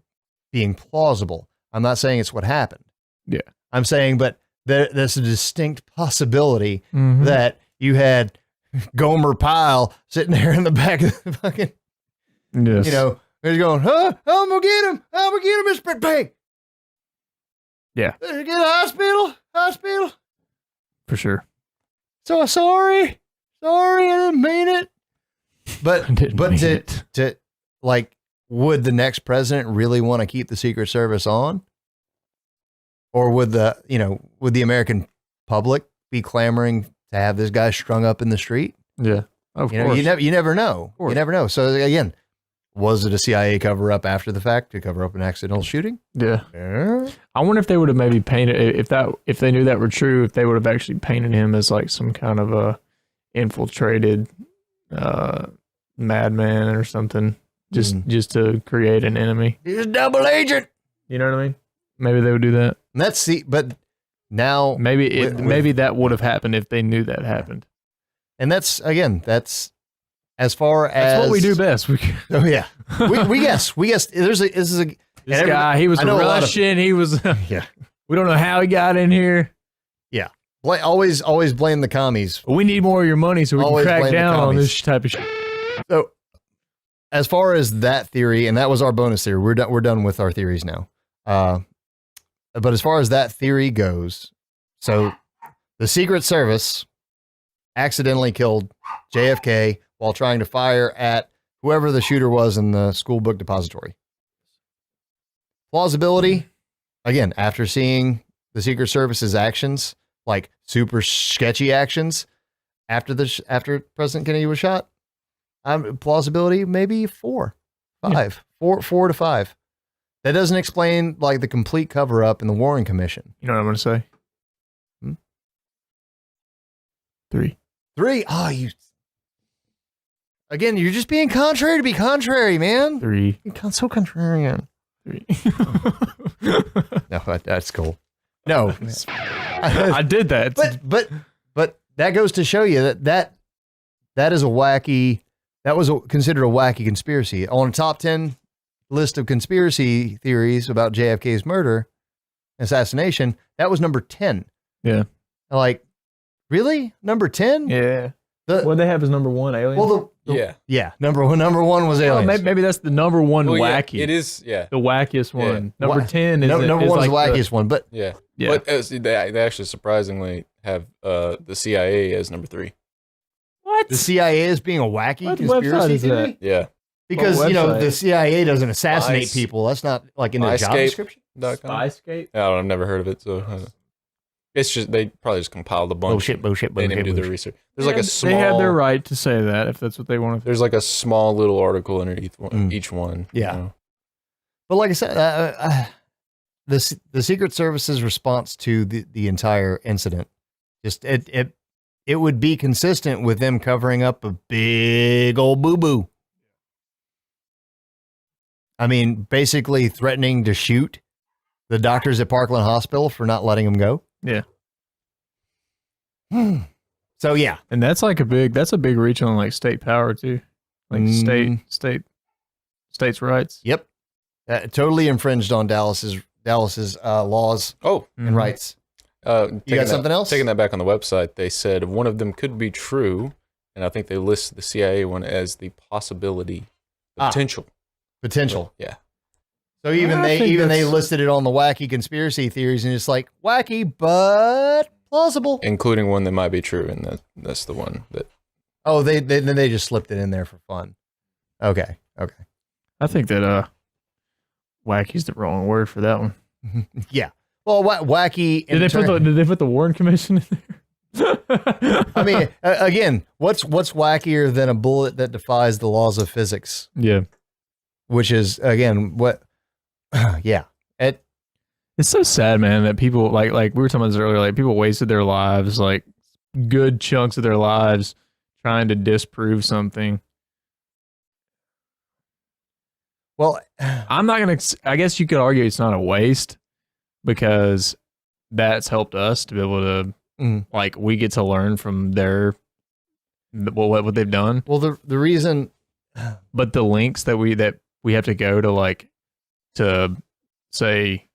being plausible. I'm not saying it's what happened. Yeah. I'm saying, but there's a distinct possibility that you had Gomer Pyle sitting there in the back of the fucking, yes. you know, he's going, huh? I'm going to get him. I'm going to get him, Mr. Bang. Yeah. Get a hospital. For sure. So sorry, I didn't mean it. But to like, would the next president really want to keep the Secret Service on, or would the American public be clamoring to have this guy strung up in the street? Yeah, of course. You never know. You never know. So again, was it a CIA cover up after the fact to cover up an accidental shooting? Yeah. I wonder if they would have maybe painted if they knew that were true, if they would have actually painted him as like some kind of a infiltrated madman or something, just to create an enemy. He's a double agent. You know what I mean? Maybe they would do that. And but now maybe that would have happened if they knew that happened. And that's as far as that's what we do best. Oh yeah, we guess. This guy. He was Russian. He was. Yeah. We don't know how he got in here. Yeah. Always blame the commies. We need more of your money so we can crack down on this type of shit. So, as far as that theory, and that was our bonus theory, we're done with our theories now. But as far as that theory goes, so the Secret Service accidentally killed JFK while trying to fire at whoever the shooter was in the school book depository. Plausibility, again, after seeing the Secret Service's actions, like super sketchy actions, after President Kennedy was shot, plausibility maybe 4 to 5. That doesn't explain like the complete cover up in the Warren Commission. You know what I'm going to say? 3. 3. Oh, again, you're just being contrary to be contrary, man. 3. You're so contrarian. 3. No, that's cool. No, I did that. But that goes to show you that is a wacky. That was considered a wacky conspiracy on a top 10 list of conspiracy theories about JFK's murder, assassination. That was number 10. Yeah. Like, really? Number 10? Yeah. What they have is number 1, aliens. Well, yeah. Number one was aliens. Well, maybe that's the number 1 wacky. Yeah, it is. Yeah. The wackiest one. Yeah. Number 10 is number 1 is the wackiest one, but yeah. But they actually surprisingly have the CIA as number 3. What? The CIA is being a wacky conspiracy theory? Yeah. Because, the CIA doesn't assassinate people. That's not like in the job description. Spyscape? I've never heard of it. So it's just, they probably just compiled a bunch. Bullshit. They didn't do their research. There's like a small. They had their right to say that if that's what they want to. There's like a small little article underneath each one. Yeah. You know? But like I said, the Secret Service's response to the entire incident, just it would be consistent with them covering up a big old boo-boo. I mean, basically threatening to shoot the doctors at Parkland Hospital for not letting them go. Yeah. So yeah, and that's like a big reach on like state power too, like states' rights. Yep, totally infringed on Dallas's laws and rights. You got something else? Taking that back on the website, they said one of them could be true, and I think they list the CIA one as the possibility, the potential. Potential. Yeah. So even they listed it on the wacky conspiracy theories, and it's like wacky but plausible, including one that might be true, and that's the one that. Oh, they just slipped it in there for fun. Okay. I think that wacky's the wrong word for that one. Yeah. Well, wacky. Did they put the Warren Commission in there? I mean, again, what's wackier than a bullet that defies the laws of physics? Yeah. Which is again what. Yeah. It's so sad, man, that people like we were talking about this earlier. Like people wasted their lives, like good chunks of their lives, trying to disprove something. Well, I'm not gonna. I guess you could argue it's not a waste because that's helped us to be able to, like, we get to learn from their what they've done. Well, the reason, but the links that we have to go to, like, to say,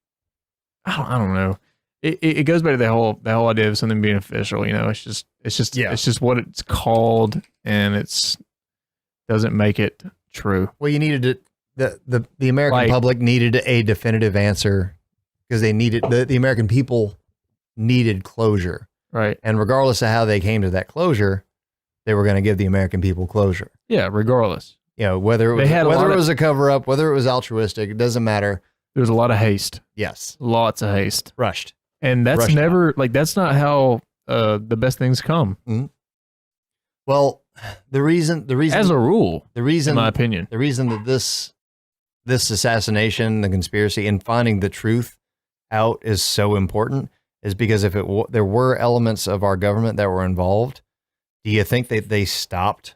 I don't know. It goes back to the whole idea of something being official. You know, it's just what it's called, and it's doesn't make it true. Well, you needed it. The American public needed a definitive answer because they needed the American people needed closure. Right. And regardless of how they came to that closure, they were going to give the American people closure. Yeah, regardless. You know, whether it was a cover up, whether it was altruistic, it doesn't matter. There was a lot of haste. Yes. Lots of haste. Rushed. And that's never that's not how the best things come. Mm-hmm. Well, the reason as a rule, in my opinion, the reason that this assassination, the conspiracy, and finding the truth out is so important is because if there were elements of our government that were involved, do you think that they stopped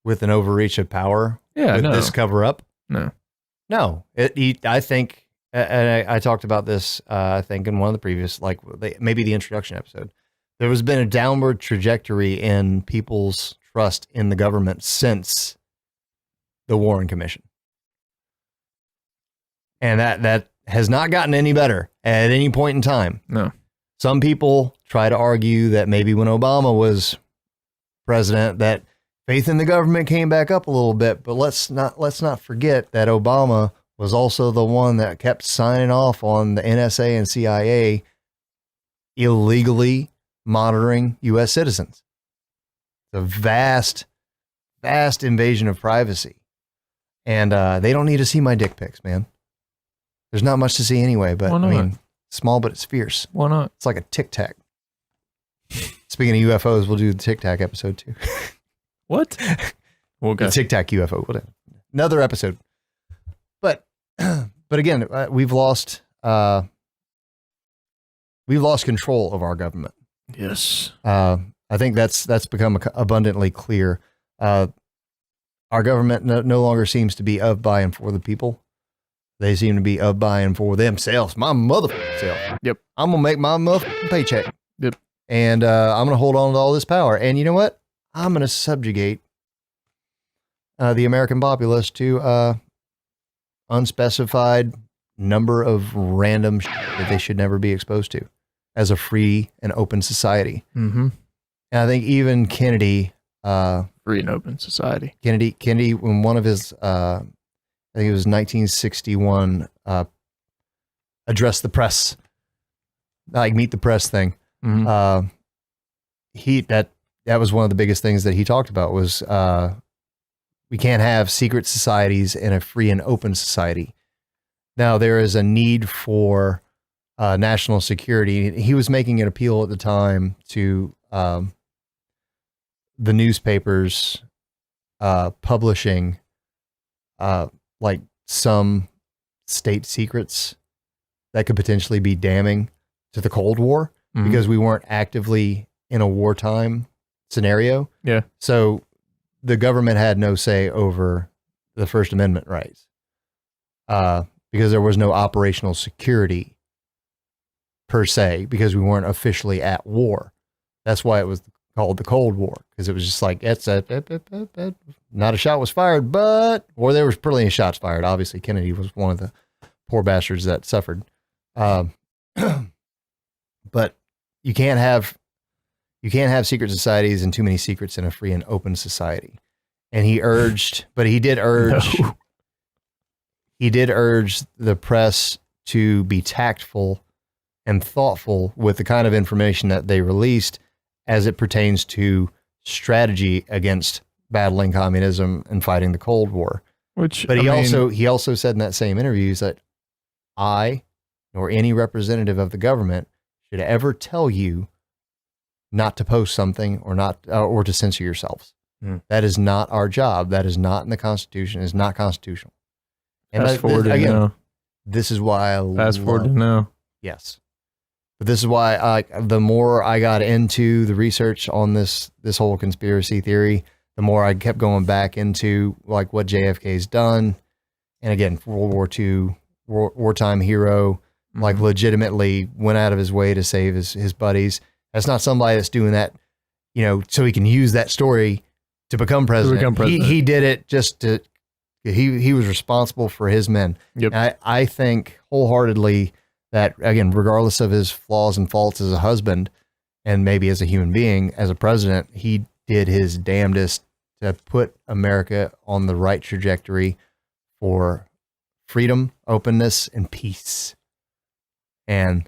with an overreach of power? Yeah, with this cover up? No. I think, and I talked about this, I think in one of the previous, maybe the introduction episode, there has been a downward trajectory in people's trust in the government since the Warren Commission. And that has not gotten any better at any point in time. No. Some people try to argue that maybe when Obama was president, that faith in the government came back up a little bit, but let's not forget that Obama was also the one that kept signing off on the NSA and CIA illegally monitoring U.S. citizens. It's a vast invasion of privacy. And they don't need to see my dick pics, man. There's not much to see anyway, but I mean, small, but it's fierce. Why not? It's like a Tic Tac. Speaking of UFOs, we'll do the Tic Tac episode too. What? The Tic Tac UFO. Whatever. Another episode. But again, we've lost control of our government. Yes. I think that's become abundantly clear. Our government no longer seems to be of, by, and for the people. They seem to be of, by, and for themselves. My motherfucking self. Yep. I'm going to make my motherfucking paycheck. Yep. And I'm going to hold on to all this power. And you know what? I'm going to subjugate the American populace to unspecified number of random shit that they should never be exposed to as a free and open society. Mm-hmm. And I think even Kennedy... free and open society. Kennedy, when one of his... I think it was 1961, address the press, like meet the press thing. Mm-hmm. That was one of the biggest things that he talked about was we can't have secret societies in a free and open society. Now there is a need for national security. He was making an appeal at the time to the newspapers publishing like some state secrets that could potentially be damning to the Cold War because we weren't actively in a wartime scenario. Yeah. So the government had no say over the First Amendment rights because there was no operational security per se because we weren't officially at war. That's why it was called the Cold War, because it was just like, not a shot was fired, or there was plenty of shots fired. Obviously, Kennedy was one of the poor bastards that suffered. but you can't have secret societies and too many secrets in a free and open society. And he did urge the press to be tactful and thoughtful with the kind of information that they released as it pertains to strategy against battling communism and fighting the Cold War. But he also said in that same interview that I, nor any representative of the government, should ever tell you not to post something or to censor yourselves. That is not our job. That is not in the Constitution. It's not constitutional. And this is why fast forward to now. Yes. But this is why the more I got into the research on this whole conspiracy theory, the more I kept going back into like what JFK's done. And again, World War II, wartime hero, like legitimately went out of his way to save his buddies. That's not somebody that's doing that, so he can use that story to become president. He did it just to, he was responsible for his men. Yep. And I think wholeheartedly that, again, regardless of his flaws and faults as a husband and maybe as a human being, as a president, he did his damnedest to put America on the right trajectory for freedom, openness, and peace. And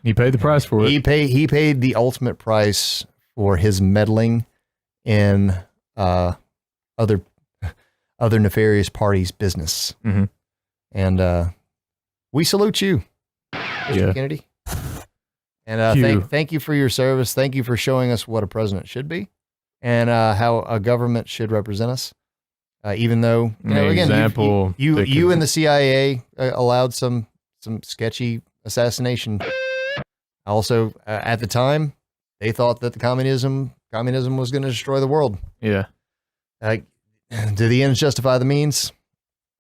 he paid the price for it. He paid the ultimate price for his meddling in other nefarious parties' business. Mm-hmm. And we salute you, Mr. Kennedy. And thank you for your service. Thank you for showing us what a president should be and how a government should represent us. Even though, again, you and the CIA allowed some sketchy assassination. Also, at the time, they thought that the communism was going to destroy the world. Yeah. Do the ends justify the means?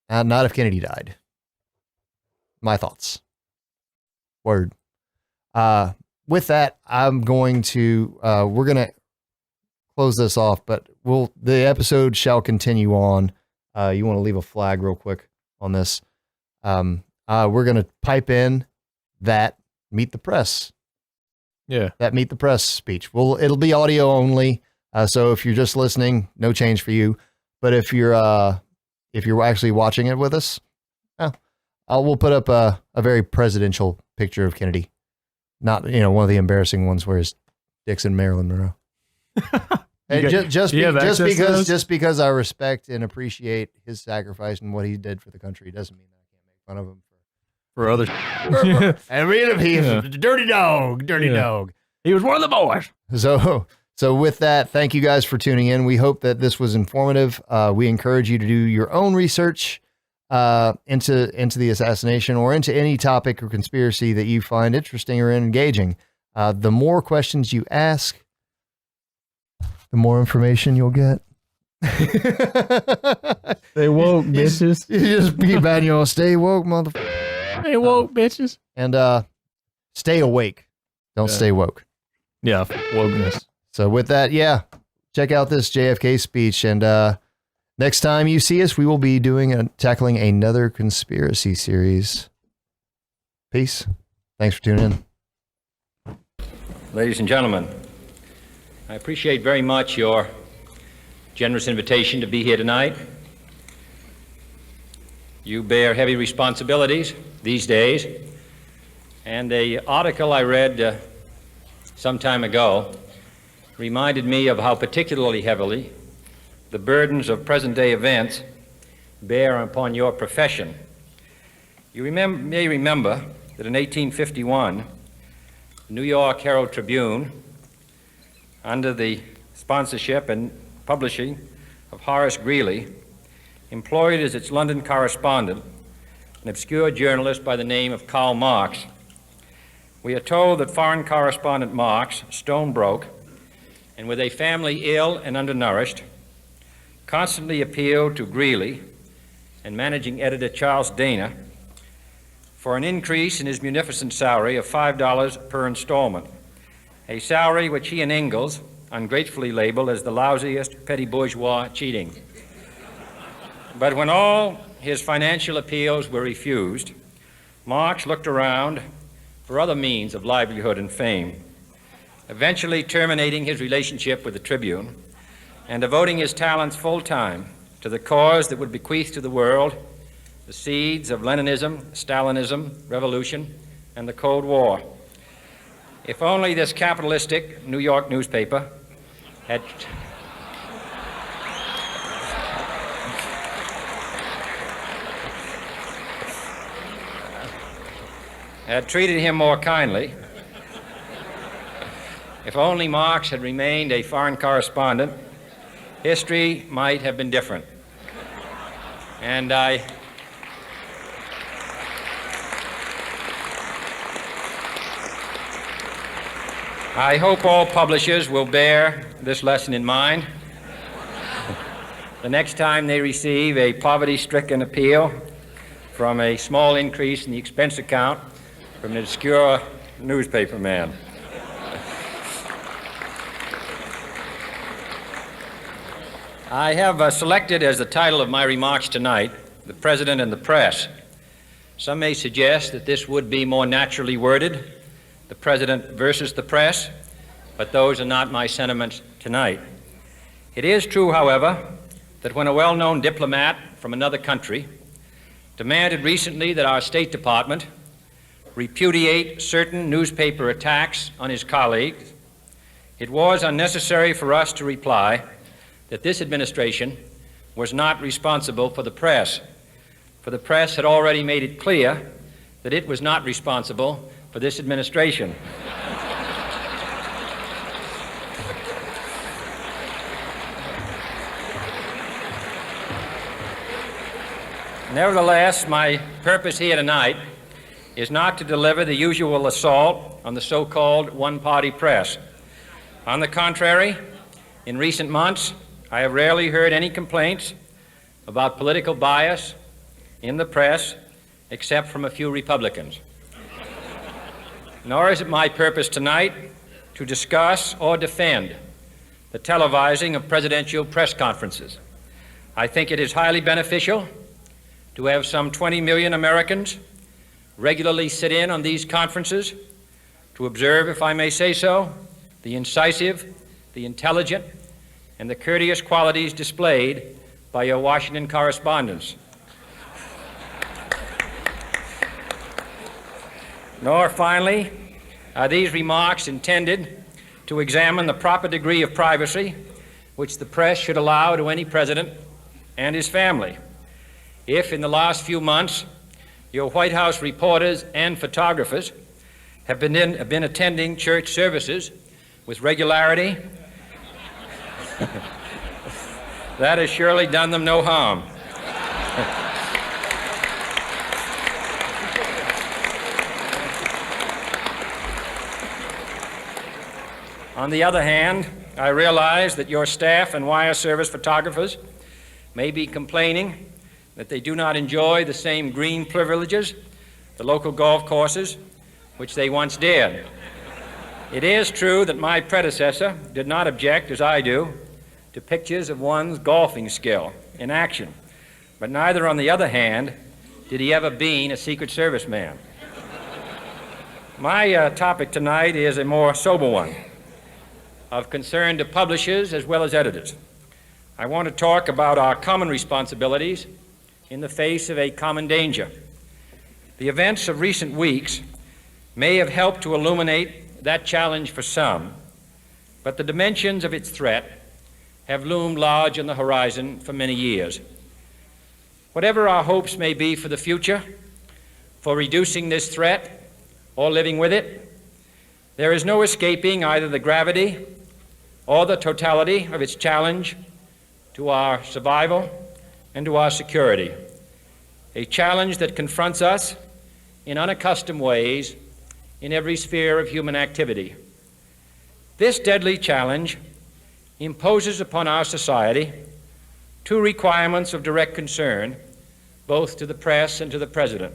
Not if Kennedy died. My thoughts. Word. With that, I'm going to, we're going to close this off, but the episode shall continue on. You want to leave a flag real quick on this. We're going to pipe in that Meet the Press. Yeah. That Meet the Press speech. It'll be audio only. So if you're just listening, no change for you. But if you're actually watching it with us, we'll put up a very presidential picture of Kennedy. Not, one of the embarrassing ones where his dick's in Marilyn Monroe. Hey, just because I respect and appreciate his sacrifice and what he did for the country doesn't mean that I can't make fun of him for other. I mean, he's a dirty dog. He was one of the boys. So with that, thank you guys for tuning in. We hope that this was informative. We encourage you to do your own research into the assassination or into any topic or conspiracy that you find interesting or engaging. The more questions you ask, the more information you'll get. Stay woke, bitches. You just keep bad, stay woke, motherfucker. Stay woke, bitches. And stay awake. Don't stay woke. Yeah, wokeness. So with that, check out this JFK speech. And next time you see us, we will be tackling another conspiracy series. Peace. Thanks for tuning in. Ladies and gentlemen, I appreciate very much your generous invitation to be here tonight. You bear heavy responsibilities these days, and an article I read some time ago reminded me of how particularly heavily the burdens of present-day events bear upon your profession. You may remember that in 1851, the New York Herald Tribune, under the sponsorship and publishing of Horace Greeley, employed as its London correspondent an obscure journalist by the name of Karl Marx. We are told that foreign correspondent Marx, stone broke, and with a family ill and undernourished, constantly appealed to Greeley and managing editor Charles Dana for an increase in his munificent salary of $5 per installment, a salary which he and Ingalls ungratefully labeled as the lousiest petty bourgeois cheating. But when all his financial appeals were refused, Marx looked around for other means of livelihood and fame, eventually terminating his relationship with the Tribune and devoting his talents full-time to the cause that would bequeath to the world the seeds of Leninism, Stalinism, revolution, and the Cold War. If only this capitalistic New York newspaper had treated him more kindly, if only Marx had remained a foreign correspondent, history might have been different. And I hope all publishers will bear this lesson in mind the next time they receive a poverty-stricken appeal from a small increase in the expense account from an obscure newspaper man. I have selected as the title of my remarks tonight, "The President and the Press." Some may suggest that this would be more naturally worded, "The President versus the Press," but those are not my sentiments tonight. It is true, however, that when a well-known diplomat from another country demanded recently that our State Department repudiate certain newspaper attacks on his colleagues, it was unnecessary for us to reply that this administration was not responsible for the press, for the press had already made it clear that it was not responsible for this administration. Nevertheless, my purpose here tonight is not to deliver the usual assault on the so-called one-party press. On the contrary, in recent months, I have rarely heard any complaints about political bias in the press, except from a few Republicans. Nor is it my purpose tonight to discuss or defend the televising of presidential press conferences. I think it is highly beneficial to have some 20 million Americans regularly sit in on these conferences to observe, if I may say so, the incisive, the intelligent, and the courteous qualities displayed by your Washington correspondents. Nor, finally, are these remarks intended to examine the proper degree of privacy which the press should allow to any president and his family. If, in the last few months, your White House reporters and photographers have been attending church services with regularity, that has surely done them no harm. On the other hand, I realize that your staff and wire service photographers may be complaining that they do not enjoy the same green privileges, the local golf courses, which they once did. It is true that my predecessor did not object, as I do, to pictures of one's golfing skill in action, but neither, on the other hand, did he ever be a Secret Service man. My topic tonight is a more sober one, of concern to publishers as well as editors. I want to talk about our common responsibilities in the face of a common danger. The events of recent weeks may have helped to illuminate that challenge for some, but the dimensions of its threat have loomed large on the horizon for many years. Whatever our hopes may be for the future, for reducing this threat or living with it, there is no escaping either the gravity or the totality of its challenge to our survival and to our security, a challenge that confronts us in unaccustomed ways in every sphere of human activity. This deadly challenge imposes upon our society two requirements of direct concern, both to the press and to the President.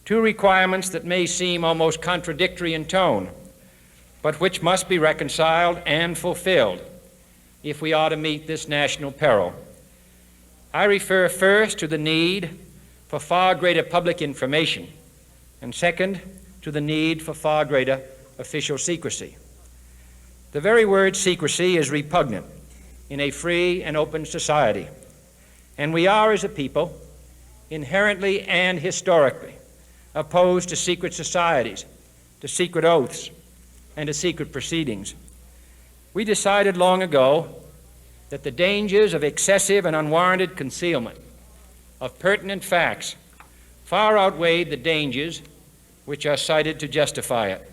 Two requirements that may seem almost contradictory in tone, but which must be reconciled and fulfilled if we are to meet this national peril. I refer first to the need for far greater public information, and second, to the need for far greater official secrecy. The very word secrecy is repugnant in a free and open society, and we are, as a people, inherently and historically opposed to secret societies, to secret oaths, and to secret proceedings. We decided long ago that the dangers of excessive and unwarranted concealment of pertinent facts far outweighed the dangers which are cited to justify it.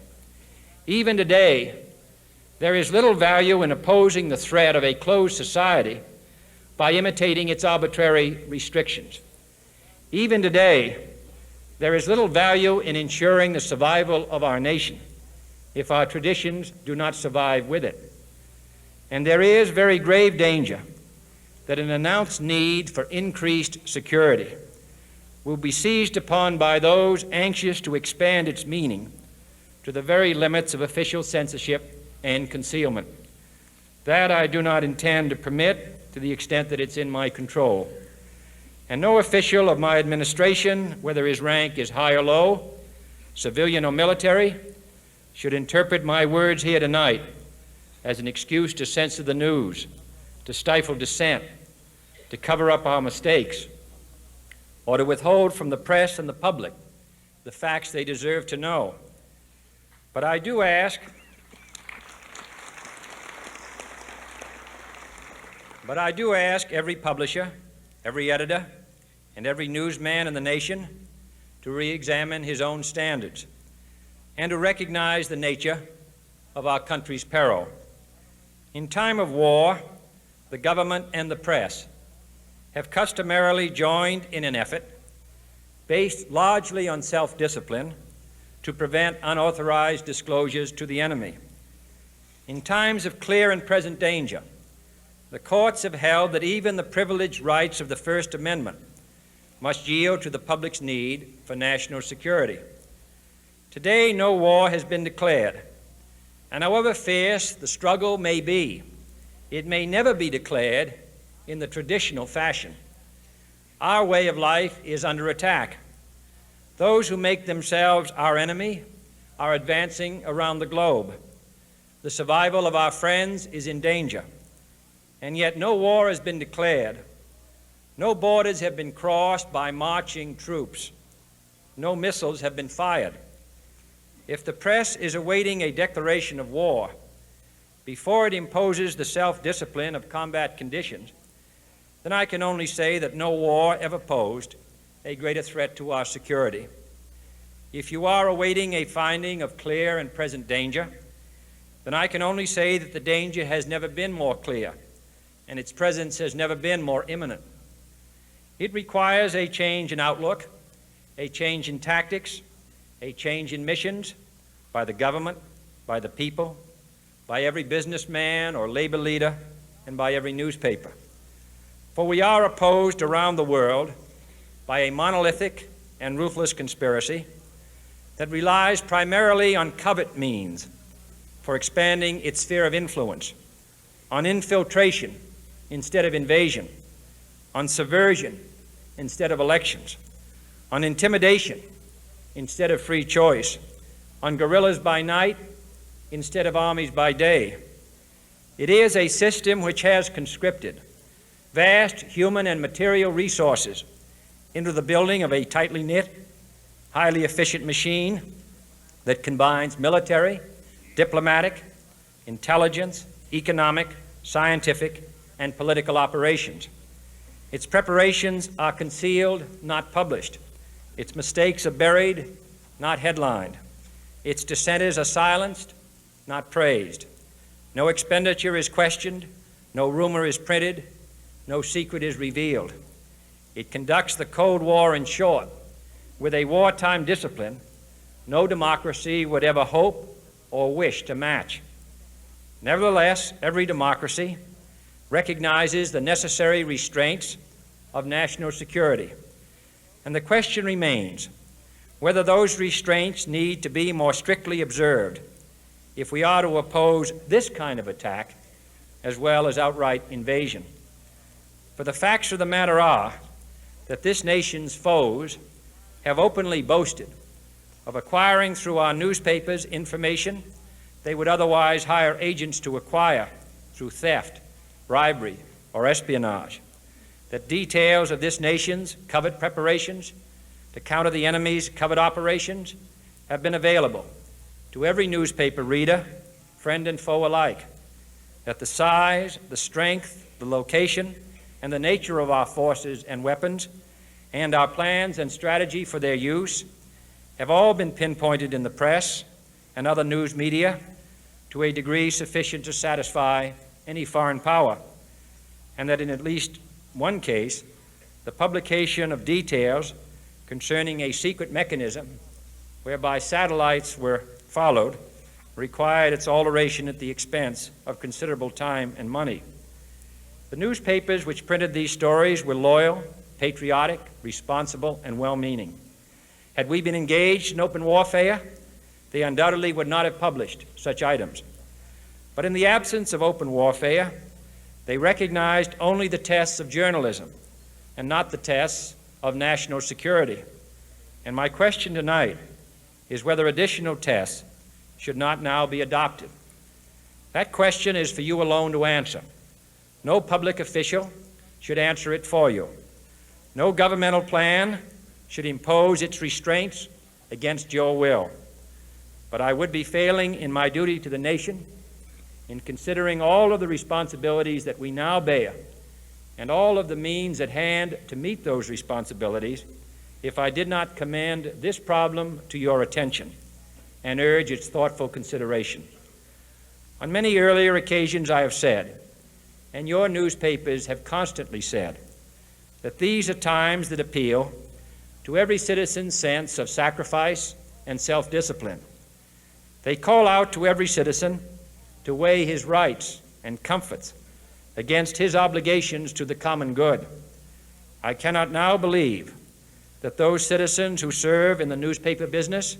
Even today, there is little value in opposing the threat of a closed society by imitating its arbitrary restrictions. Even today, there is little value in ensuring the survival of our nation if our traditions do not survive with it. And there is very grave danger that an announced need for increased security will be seized upon by those anxious to expand its meaning to the very limits of official censorship and concealment. That I do not intend to permit to the extent that it's in my control. And no official of my administration, whether his rank is high or low, civilian or military, should interpret my words here tonight as an excuse to censor the news, to stifle dissent, to cover up our mistakes, or to withhold from the press and the public the facts they deserve to know. But I do ask every publisher, every editor, and every newsman in the nation to re-examine his own standards and to recognize the nature of our country's peril. In time of war, the government and the press have customarily joined in an effort based largely on self-discipline to prevent unauthorized disclosures to the enemy. In times of clear and present danger, the courts have held that even the privileged rights of the First Amendment must yield to the public's need for national security. Today, no war has been declared, and however fierce the struggle may be, it may never be declared in the traditional fashion. Our way of life is under attack. Those who make themselves our enemy are advancing around the globe. The survival of our friends is in danger, and yet no war has been declared. No borders have been crossed by marching troops. No missiles have been fired. If the press is awaiting a declaration of war before it imposes the self-discipline of combat conditions, then I can only say that no war ever posed a greater threat to our security. If you are awaiting a finding of clear and present danger, then I can only say that the danger has never been more clear, and its presence has never been more imminent. It requires a change in outlook, a change in tactics, a change in missions by the government, by the people, by every businessman or labor leader, and by every newspaper. For we are opposed around the world by a monolithic and ruthless conspiracy that relies primarily on covert means for expanding its sphere of influence, on infiltration instead of invasion, on subversion instead of elections, on intimidation instead of free choice, on guerrillas by night instead of armies by day. It is a system which has conscripted vast human and material resources into the building of a tightly knit, highly efficient machine that combines military, diplomatic, intelligence, economic, scientific, and political operations. Its preparations are concealed, not published. Its mistakes are buried, not headlined. Its dissenters are silenced, not praised. No expenditure is questioned, no rumor is printed, no secret is revealed. It conducts the Cold War, in short, with a wartime discipline no democracy would ever hope or wish to match. Nevertheless, every democracy recognizes the necessary restraints of national security, and the question remains whether those restraints need to be more strictly observed if we are to oppose this kind of attack as well as outright invasion. For the facts of the matter are that this nation's foes have openly boasted of acquiring through our newspapers information they would otherwise hire agents to acquire through theft, bribery, or espionage, that details of this nation's covert preparations to counter the enemy's covert operations have been available to every newspaper reader, friend and foe alike, that the size, the strength, the location, and the nature of our forces and weapons, and our plans and strategy for their use have all been pinpointed in the press and other news media to a degree sufficient to satisfy any foreign power, and that in at least one case, the publication of details concerning a secret mechanism whereby satellites were followed required its alteration at the expense of considerable time and money. The newspapers which printed these stories were loyal, patriotic, responsible, and well-meaning. Had we been engaged in open warfare, they undoubtedly would not have published such items. But in the absence of open warfare, they recognized only the tests of journalism and not the tests of national security. And my question tonight is whether additional tests should not now be adopted. That question is for you alone to answer. No public official should answer it for you. No governmental plan should impose its restraints against your will. But I would be failing in my duty to the nation in considering all of the responsibilities that we now bear and all of the means at hand to meet those responsibilities if I did not commend this problem to your attention and urge its thoughtful consideration. On many earlier occasions I have said, and your newspapers have constantly said, that these are times that appeal to every citizen's sense of sacrifice and self-discipline. They call out to every citizen to weigh his rights and comforts against his obligations to the common good. I cannot now believe that those citizens who serve in the newspaper business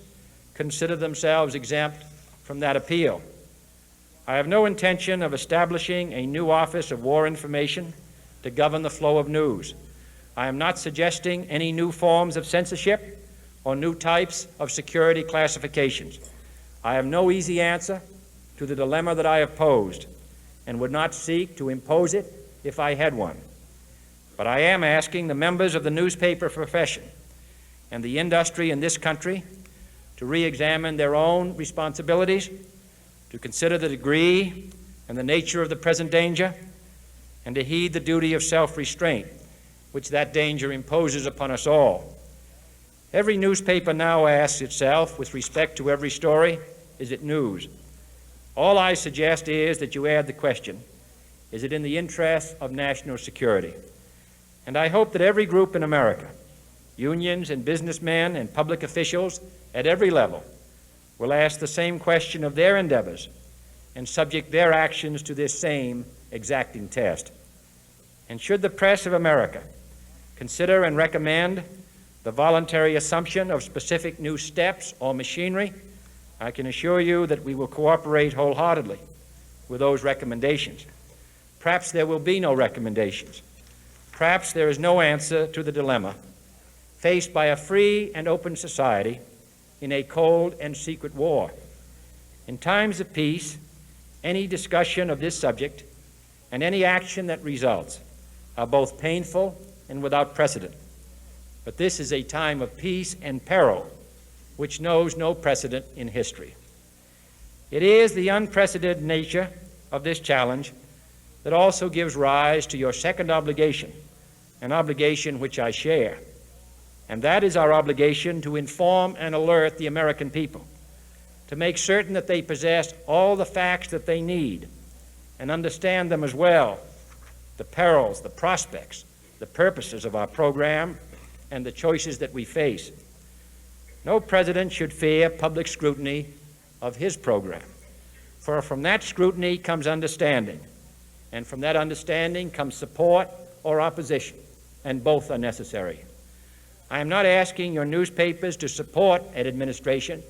consider themselves exempt from that appeal. I have no intention of establishing a new Office of War Information to govern the flow of news. I am not suggesting any new forms of censorship or new types of security classifications. I have no easy answer to the dilemma that I have posed and would not seek to impose it if I had one. But I am asking the members of the newspaper profession and the industry in this country to re-examine their own responsibilities, to consider the degree and the nature of the present danger, and to heed the duty of self-restraint which that danger imposes upon us all. Every newspaper now asks itself, with respect to every story, is it news? All I suggest is that you add the question, is it in the interest of national security? And I hope that every group in America, unions and businessmen and public officials at every level, will ask the same question of their endeavors and subject their actions to this same exacting test. And should the press of America consider and recommend the voluntary assumption of specific new steps or machinery, I can assure you that we will cooperate wholeheartedly with those recommendations. Perhaps there will be no recommendations. Perhaps there is no answer to the dilemma faced by a free and open society in a cold and secret war. In times of peace, any discussion of this subject and any action that results are both painful and without precedent. But this is a time of peace and peril which knows no precedent in history. It is the unprecedented nature of this challenge that also gives rise to your second obligation, an obligation which I share, and that is our obligation to inform and alert the American people, to make certain that they possess all the facts that they need and understand them as well, the perils, the prospects, the purposes of our program, and the choices that we face. No president should fear public scrutiny of his program, for from that scrutiny comes understanding, and from that understanding comes support or opposition, and both are necessary. I am not asking your newspapers to support an administration,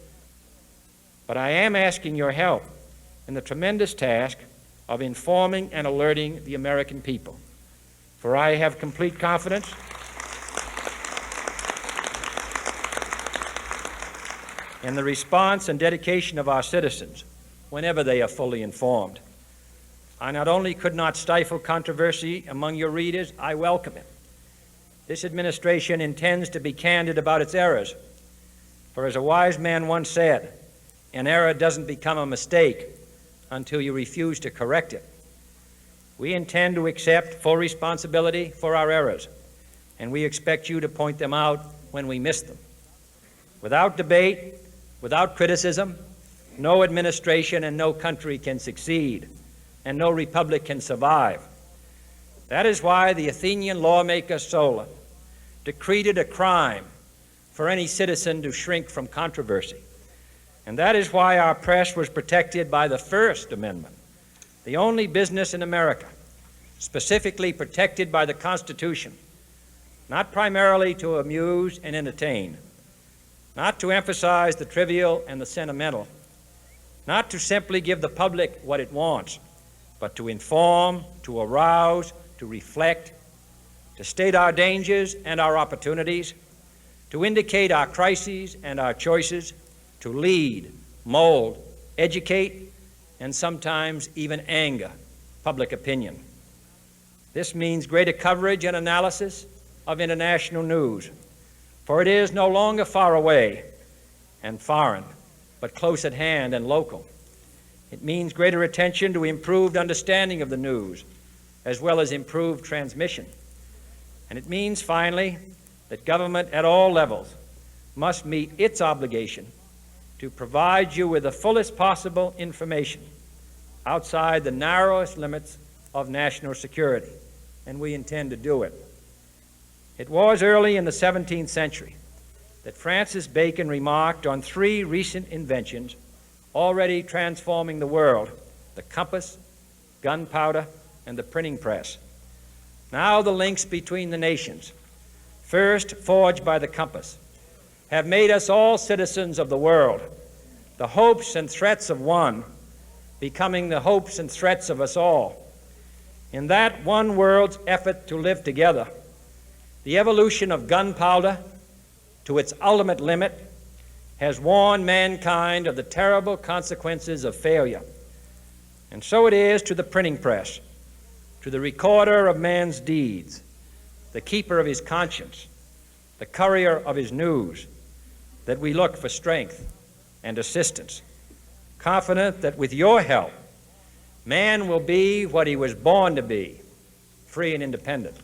but I am asking your help in the tremendous task of informing and alerting the American people. For I have complete confidence in the response and dedication of our citizens whenever they are fully informed. I not only could not stifle controversy among your readers, I welcome it. This administration intends to be candid about its errors, for as a wise man once said, an error doesn't become a mistake until you refuse to correct it. We intend to accept full responsibility for our errors, and we expect you to point them out when we miss them. Without debate, without criticism, no administration and no country can succeed, and no republic can survive. That is why the Athenian lawmaker Solon decreed it a crime for any citizen to shrink from controversy. And that is why our press was protected by the First Amendment, the only business in America specifically protected by the Constitution, not primarily to amuse and entertain, not to emphasize the trivial and the sentimental, not to simply give the public what it wants, but to inform, to arouse, to reflect, to state our dangers and our opportunities, to indicate our crises and our choices, to lead, mold, educate, and sometimes even anger public opinion. This means greater coverage and analysis of international news, for it is no longer far away and foreign, but close at hand and local. It means greater attention to improved understanding of the news, as well as improved transmission. And it means, finally, that government at all levels must meet its obligation to provide you with the fullest possible information outside the narrowest limits of national security, and we intend to do it. It was early in the 17th century that Francis Bacon remarked on three recent inventions already transforming the world: the compass, gunpowder, and the printing press. Now the links between the nations, first forged by the compass, have made us all citizens of the world, the hopes and threats of one becoming the hopes and threats of us all. In that one world's effort to live together, the evolution of gunpowder to its ultimate limit has warned mankind of the terrible consequences of failure. And so it is to the printing press, to the recorder of man's deeds, the keeper of his conscience, the courier of his news, that we look for strength and assistance, confident that with your help, man will be what he was born to be, free and independent.